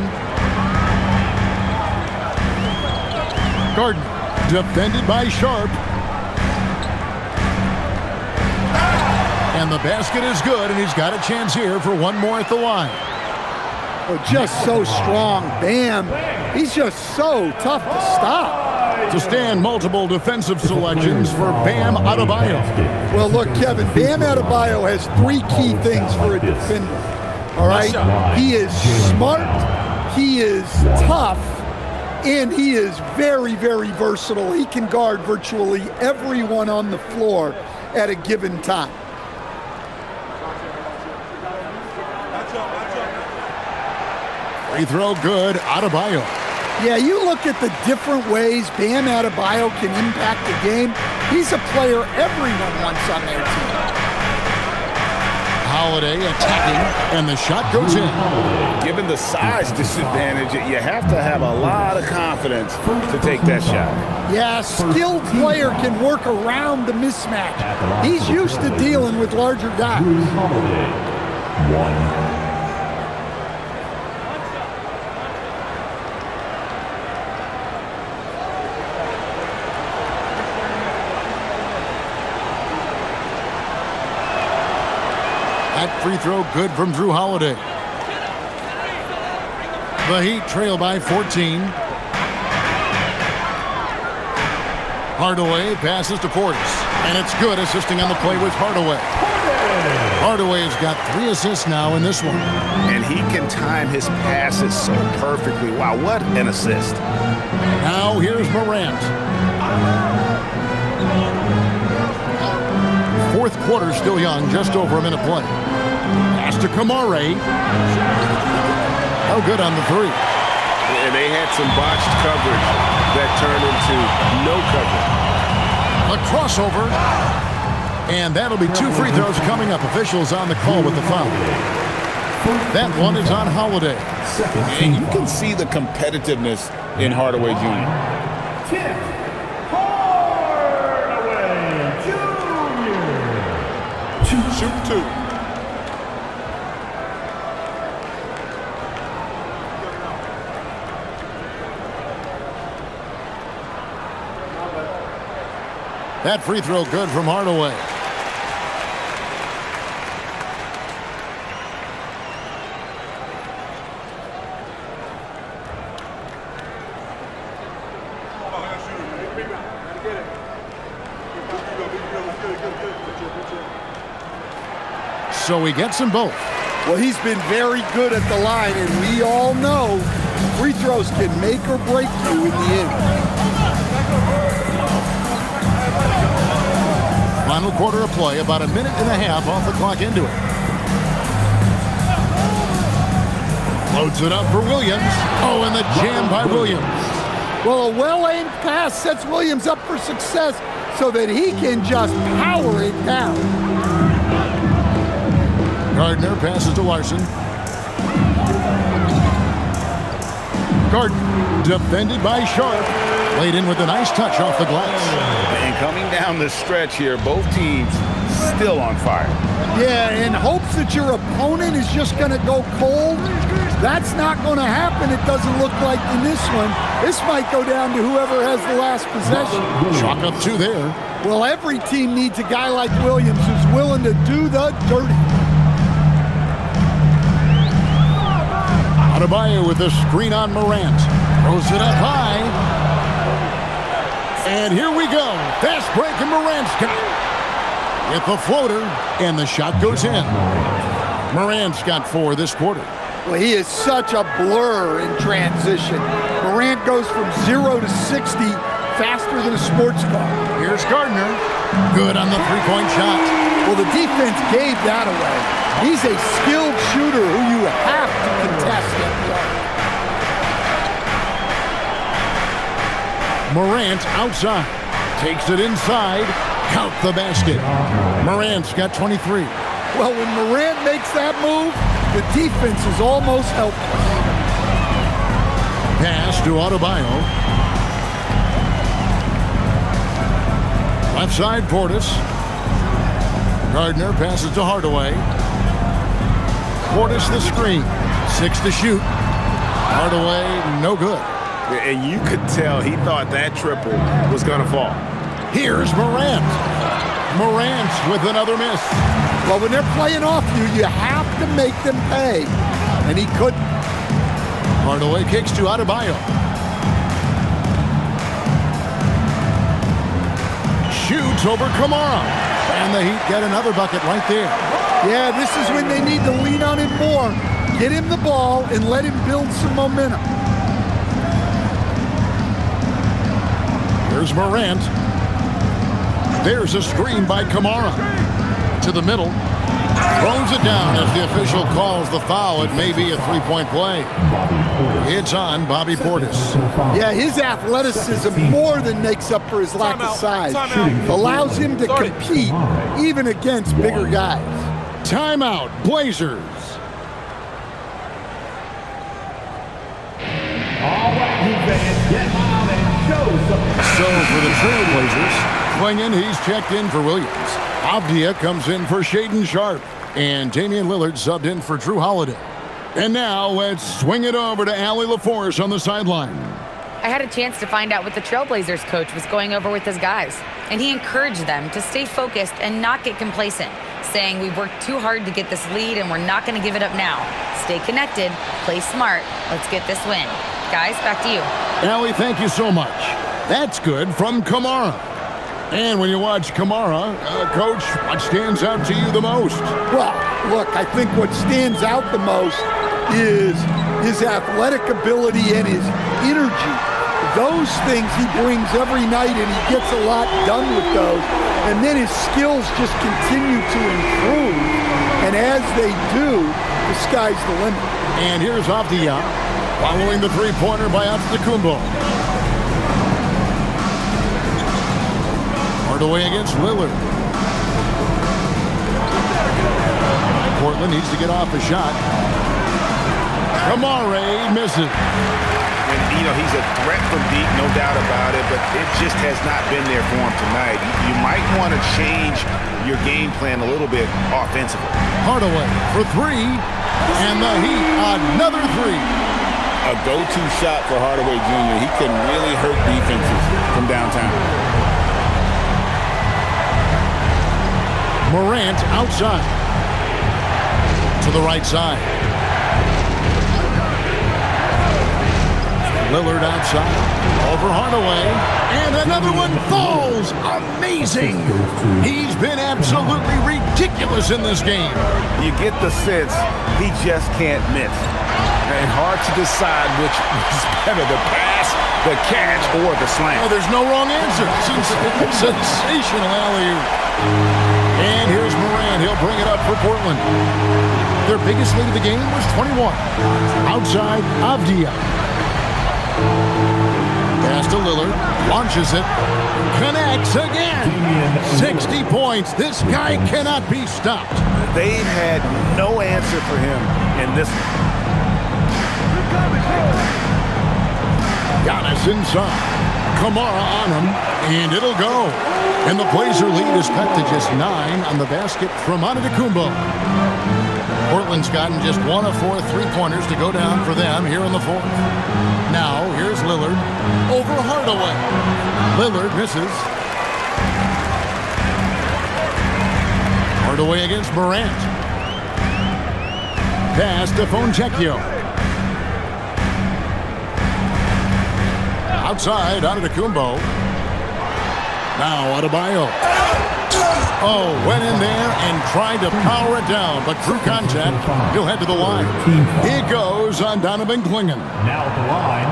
Gardner. Defended by Sharp. And the basket is good, and he's got a chance here for one more at the line. Oh, just so strong. Bam. He's just so tough to stop. To stand multiple defensive selections for Bam Adebayo. Well, look, Kevin, Bam Adebayo has 3 key things for a defender. All right? He is smart, he is tough, and he is very, very versatile. He can guard virtually everyone on the floor at a given time. Free throw good, Adebayo. Yeah, you look at the different ways Bam Adebayo can impact the game. He's a player everyone wants on their team. Holiday attacking, and the shot goes in. Given the size disadvantage, you have to have a lot of confidence to take that shot. Yeah, a skilled player can work around the mismatch. He's used to dealing with larger guys. That free throw good from Drew Holiday. The Heat trail by 14. Hardaway passes to Portis, and it's good, assisting on the play with Hardaway. Hardaway has got 3 assists now in this one. And he can time his passes so perfectly. Wow, what an assist. Now here's Morant. Fourth quarter still young, just over a minute play. Pass to Kamare. Oh, good on the 3. And they had some botched coverage that turned into no coverage. A crossover. And that'll be 2 free throws coming up. Officials on the call with the foul. That one is on Holiday. And you can see the competitiveness in Hardaway Jr. Shoot 2. That free throw good from Hardaway. So he gets them both. Well, he's been very good at the line, and we all know free throws can make or break you in the end. Final quarter of play, about a minute and a half off the clock into it. Loads it up for Williams. Oh, and the jam by Williams. Well, a well-aimed pass sets Williams up for success so that he can just power it down. Gardner passes to Larson. Gardner defended by Sharp. Laid in with a nice touch off the glass. And coming down the stretch here, both teams still on fire. Yeah, in hopes that your opponent is just going to go cold. That's not going to happen, it doesn't look like in this one. This might go down to whoever has the last possession. Chalk up 2 there. Well, every team needs a guy like Williams who's willing to do the dirty. Adebayo with a screen on Morant. Throws it up high. And here we go. Fast break, and Morant's got it. With the floater, and the shot goes in. Morant's got 4 this quarter. Well, he is such a blur in transition. Morant goes from 0 to 60 faster than a sports car. Here's Gardner. Good on the three-point shot. Well, the defense gave that away. He's a skilled shooter who you have to contest at the arc. Morant outside. Takes it inside. Count the basket. Morant's got 23. Well, when Morant makes that move, the defense is almost helpless. Pass to Adebayo. Left side, Portis. Gardner passes to Hardaway. Portis the screen. 6 to shoot. Hardaway, no good. And you could tell he thought that triple was going to fall. Here's Morant. Morant with another miss. Well, when they're playing off you, you have to make them pay. And he couldn't. Hardaway kicks to Adebayo. Shoots over Kamara. And the Heat get another bucket right there. Yeah, this is when they need to lean on him more. Get him the ball and let him build some momentum. Here's Morant. There's a screen by Kamara. To the middle. Throws it down as the official calls the foul. It may be a three-point play. It's on Bobby Portis. Yeah, his athleticism more than makes up for his lack of size. Allows him to compete even against bigger guys. Timeout, Blazers. All right, you fans, get out and show some. So for the Trailblazers, Klingon, he's checked in for Williams. Avdia comes in for Shaden Sharp. And Damian Lillard subbed in for Drew Holiday. And now let's swing it over to Allie LaForce on the sideline. I had a chance to find out what the Trailblazers coach was going over with his guys. And he encouraged them to stay focused and not get complacent, saying we've worked too hard to get this lead and we're not going to give it up now. Stay connected, play smart, let's get this win. Guys, back to you. Allie, thank you so much. That's good from Kamara. And when you watch Kamara, Coach, what stands out to you the most? Well, look, I think what stands out the most is his athletic ability and his energy. Those things he brings every night, and he gets a lot done with those. And then his skills just continue to improve. And as they do, the sky's the limit. And here's Avdia, following the three-pointer by Antetokounmpo. Hardaway against Lillard. Portland needs to get off a shot. Kamara misses. And, you know, he's a threat from deep, no doubt about it, but it just has not been there for him tonight. You might want to change your game plan a little bit offensively. Hardaway for 3, and the Heat another 3. A go-to shot for Hardaway Jr. He can really hurt defenses from downtown. Morant outside. To the right side. Lillard outside. Over Hardaway. And another one falls. Amazing. He's been absolutely ridiculous in this game. You get the sense he just can't miss. And hard to decide which is better, the pass, the catch, or the slam. Oh, there's no wrong answer. Sensational alley-oop. And here's Morant. He'll bring it up for Portland. Their biggest lead of the game was 21. Outside, Avdia. Pass to Lillard. Launches it. Connects again. 60 points. This guy cannot be stopped. They've had no answer for him in this one. Giannis inside. Kamara on him, and it'll go. And the Blazer lead is cut to just 9 on the basket from Antetokounmpo. Portland's gotten just 1 of 4 3-pointers to go down for them here in the fourth. Now, here's Lillard over Hardaway. Lillard misses. Hardaway against Morant. Pass to Fontecchio. Outside, Antetokounmpo. Now, Adebayo. Oh, went in there and tried to power it down, but through contact, he'll head to the line. He goes on Donovan Clingan. Now at the line,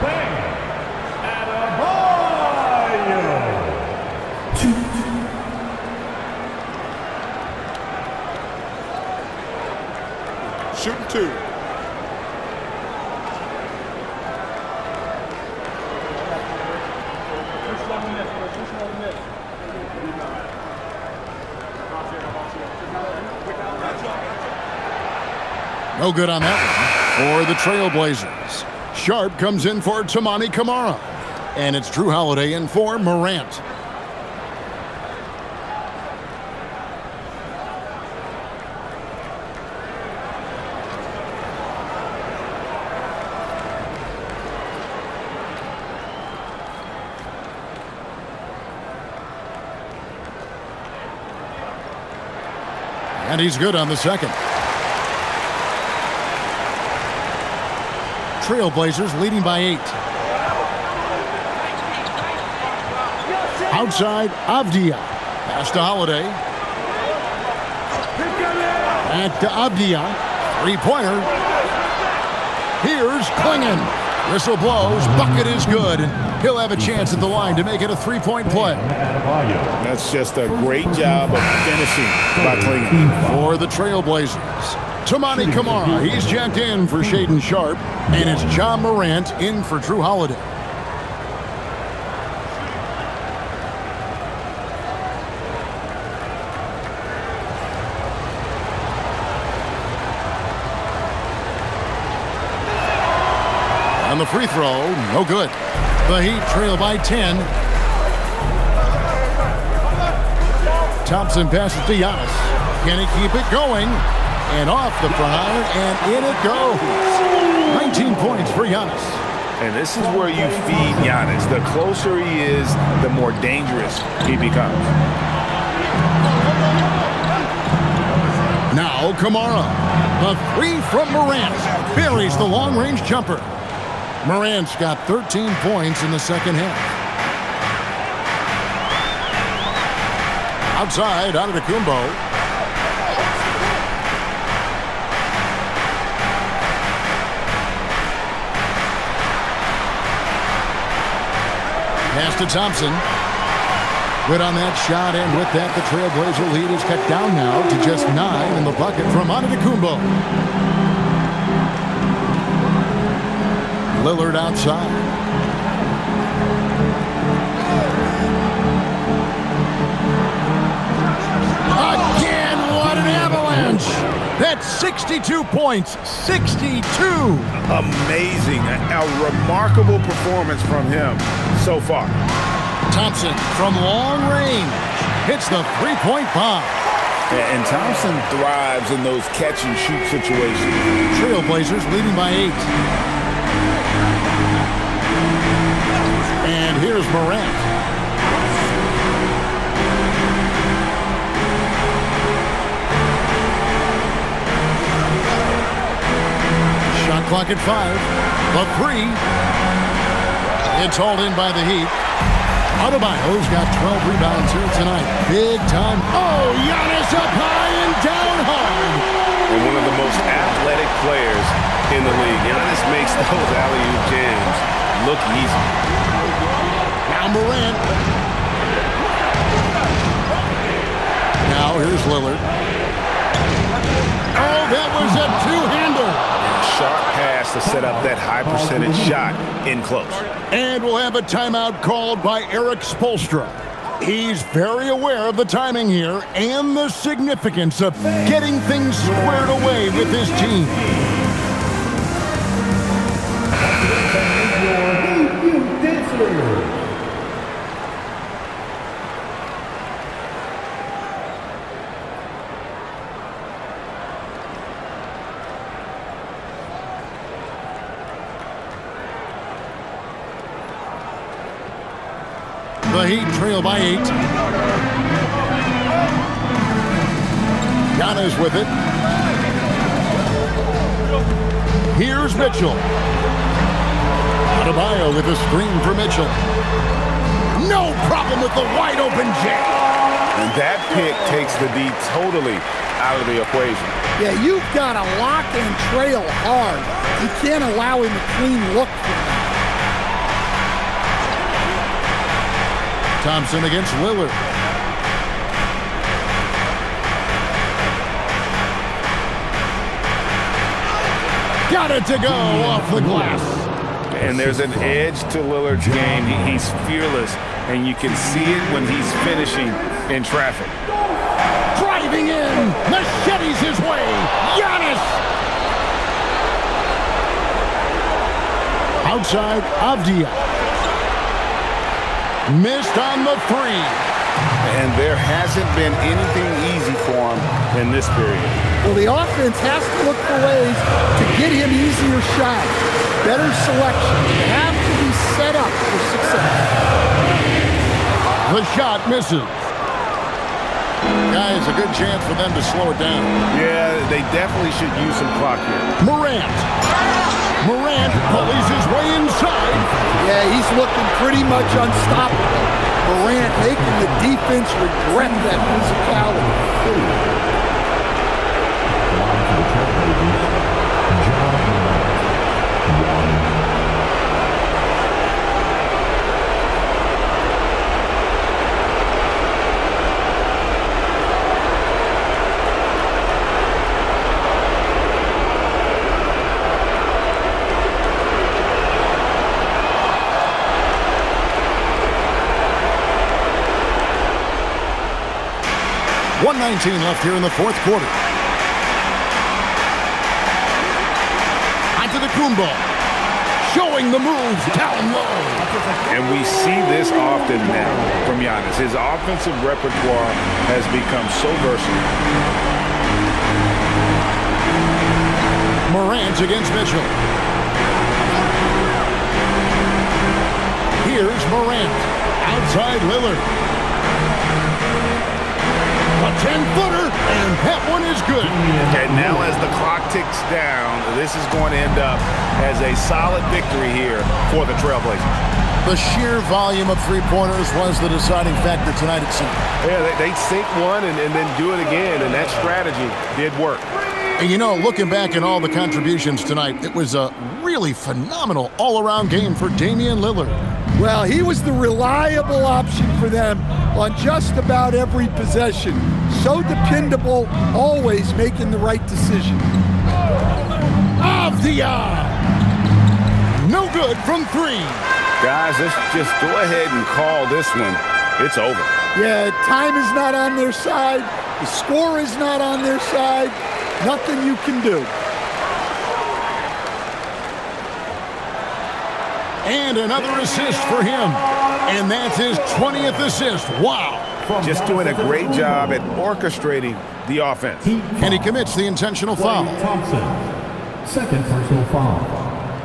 Bam Adebayo. Shooting 2. No good on that one for the Trailblazers. Sharp comes in for Toumani Camara. And it's Drew Holiday in for Morant. And he's good on the second. Trailblazers leading by 8. Outside, Avdia. Pass to Holiday. Back to Avdia. 3-pointer. Here's Clingan. Whistle blows. Bucket is good. And he'll have a chance at the line to make it a 3-point play. That's just a great job of finishing by Clingan. For the Trailblazers. Toumani Camara, he's jacked in for Shaedon Sharp, and it's John Morant in for Drew Holiday. On the free throw, no good. The Heat trail by 10. Thompson passes to Giannis. Can he keep it going? And off the front iron, and in it goes. 19 points for Giannis. And this is where you feed Giannis. The closer he is, the more dangerous he becomes. Now Kamara. The 3 from Morant. Buries the long-range jumper. Morant's got 13 points in the second half. Outside, Antetokounmpo. Pass to Thompson. Good on that shot, and with that, the Trailblazer lead is cut down now to just 9 in the bucket from Antetokounmpo. Lillard outside. Again, what an avalanche! That's 62 points. 62! Amazing. A remarkable performance from him so far. Thompson from long range hits the 3-point bomb. And Thompson thrives in those catch-and-shoot situations. Trailblazers leading by 8. And here's Morant. Shot clock at 5. The 3. It's hauled in by the Heat. Adebayo's got 12 rebounds here tonight. Big time. Oh, Giannis up high and down hard. And one of the most athletic players in the league. Giannis makes those alley-oop jams look easy. Now Morant. Now here's Lillard. Oh, that was a two-hander. Sharp pass to set up that high-percentage shot in close. And we'll have a timeout called by Eric Spoelstra. He's very aware of the timing here and the significance of getting things squared away with his team. Your debut dancer, The Heat trail by 8. Giannis with it. Here's Mitchell. Adebayo with a screen for Mitchell. No problem with the wide open J. And that pick takes the D totally out of the equation. Yeah, you've got to lock and trail hard. You can't allow him a clean look for that. Thompson against Lillard. Got it to go off the glass. And there's an edge to Lillard's game. He's fearless, and you can see it when he's finishing in traffic. Driving in, machetes his way. Giannis. Outside, Avdia. Missed on the 3. And there hasn't been anything easy for him in this period. Well, the offense has to look for ways to get him easier shots, better selection. They have to be set up for success. The shot misses. Guys, a good chance for them to slow it down. Yeah, they definitely should use some clock here. Morant pulleys his way inside. Yeah, he's looking pretty much unstoppable. Morant making the defense regret that physicality. .19 left here in the fourth quarter. Onto the Kumbo. Showing the moves down low. And we see this often now from Giannis. His offensive repertoire has become so versatile. Morant against Mitchell. Here's Morant. Outside Lillard. A 10-footer, and that one is good. And now as the clock ticks down, this is going to end up as a solid victory here for the Trailblazers. The sheer volume of three-pointers was the deciding factor tonight, it seemed. Yeah, they sink one and then do it again, and that strategy did work. And you know, looking back at all the contributions tonight, it was a really phenomenal all-around game for Damian Lillard. Well, he was the reliable option for them on just about every possession. So dependable, always making the right decision. Avdia! No good from 3. Guys, let's just go ahead and call this one. It's over. Yeah, time is not on their side. The score is not on their side. Nothing you can do. And another assist for him. And that's his 20th assist. Wow. Just doing a great job at orchestrating the offense. And he commits the intentional foul. Thompson, second personal foul.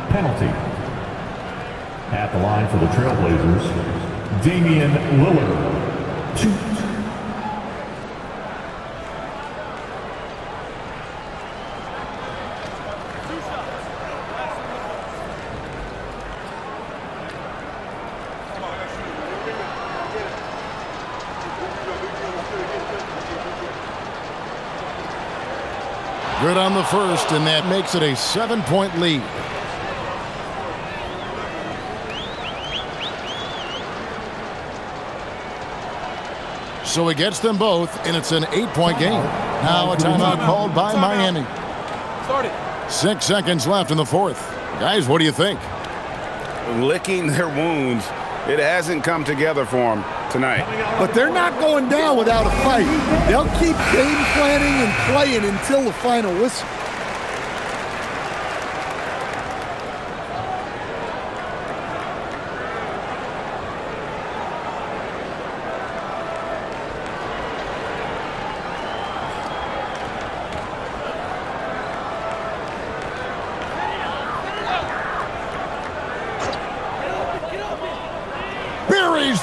Penalty. At the line for the Trailblazers, Damian Lillard. 2. Good on the first, and that makes it a 7-point lead. So he gets them both, and it's an 8-point game. Now a timeout called by Miami. 6 seconds left in the fourth. Guys, what do you think? Licking their wounds. It hasn't come together for them tonight. But they're not going down without a fight. They'll keep game planning and playing until the final whistle.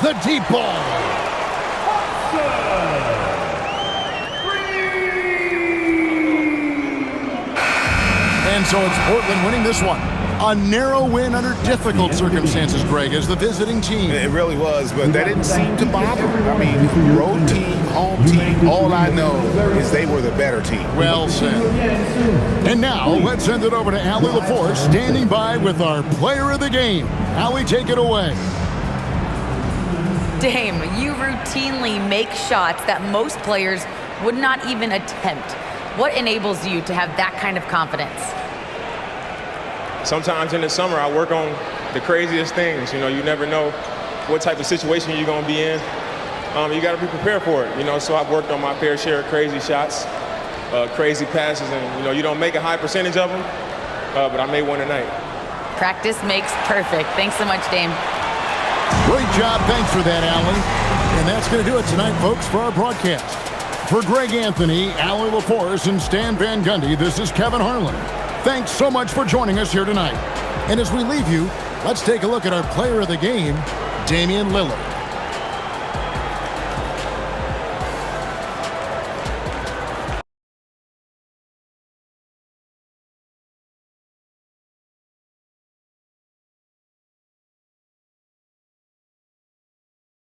Here's the deep ball. And so it's Portland winning this one. A narrow win under difficult circumstances, Greg, as the visiting team. It really was, but that didn't seem to bother them. I mean, road team, home team, all I know is they were the better team. Well said. And now, let's send it over to Allie LaForce, standing by with our player of the game. Allie, take it away. Dame, you routinely make shots that most players would not even attempt. What enables you to have that kind of confidence? Sometimes in the summer, I work on the craziest things. You know, you never know what type of situation you're going to be in. You got to be prepared for it, you know, so I've worked on my fair share of crazy shots, crazy passes, and, you know, you don't make a high percentage of them, but I made one tonight. Practice makes perfect. Thanks so much, Dame. Great job. Thanks for that, Allie. And that's going to do it tonight, folks, for our broadcast. For Greg Anthony, Allie LaForce, and Stan Van Gundy, this is Kevin Harlan. Thanks so much for joining us here tonight. And as we leave you, let's take a look at our player of the game, Damian Lillard.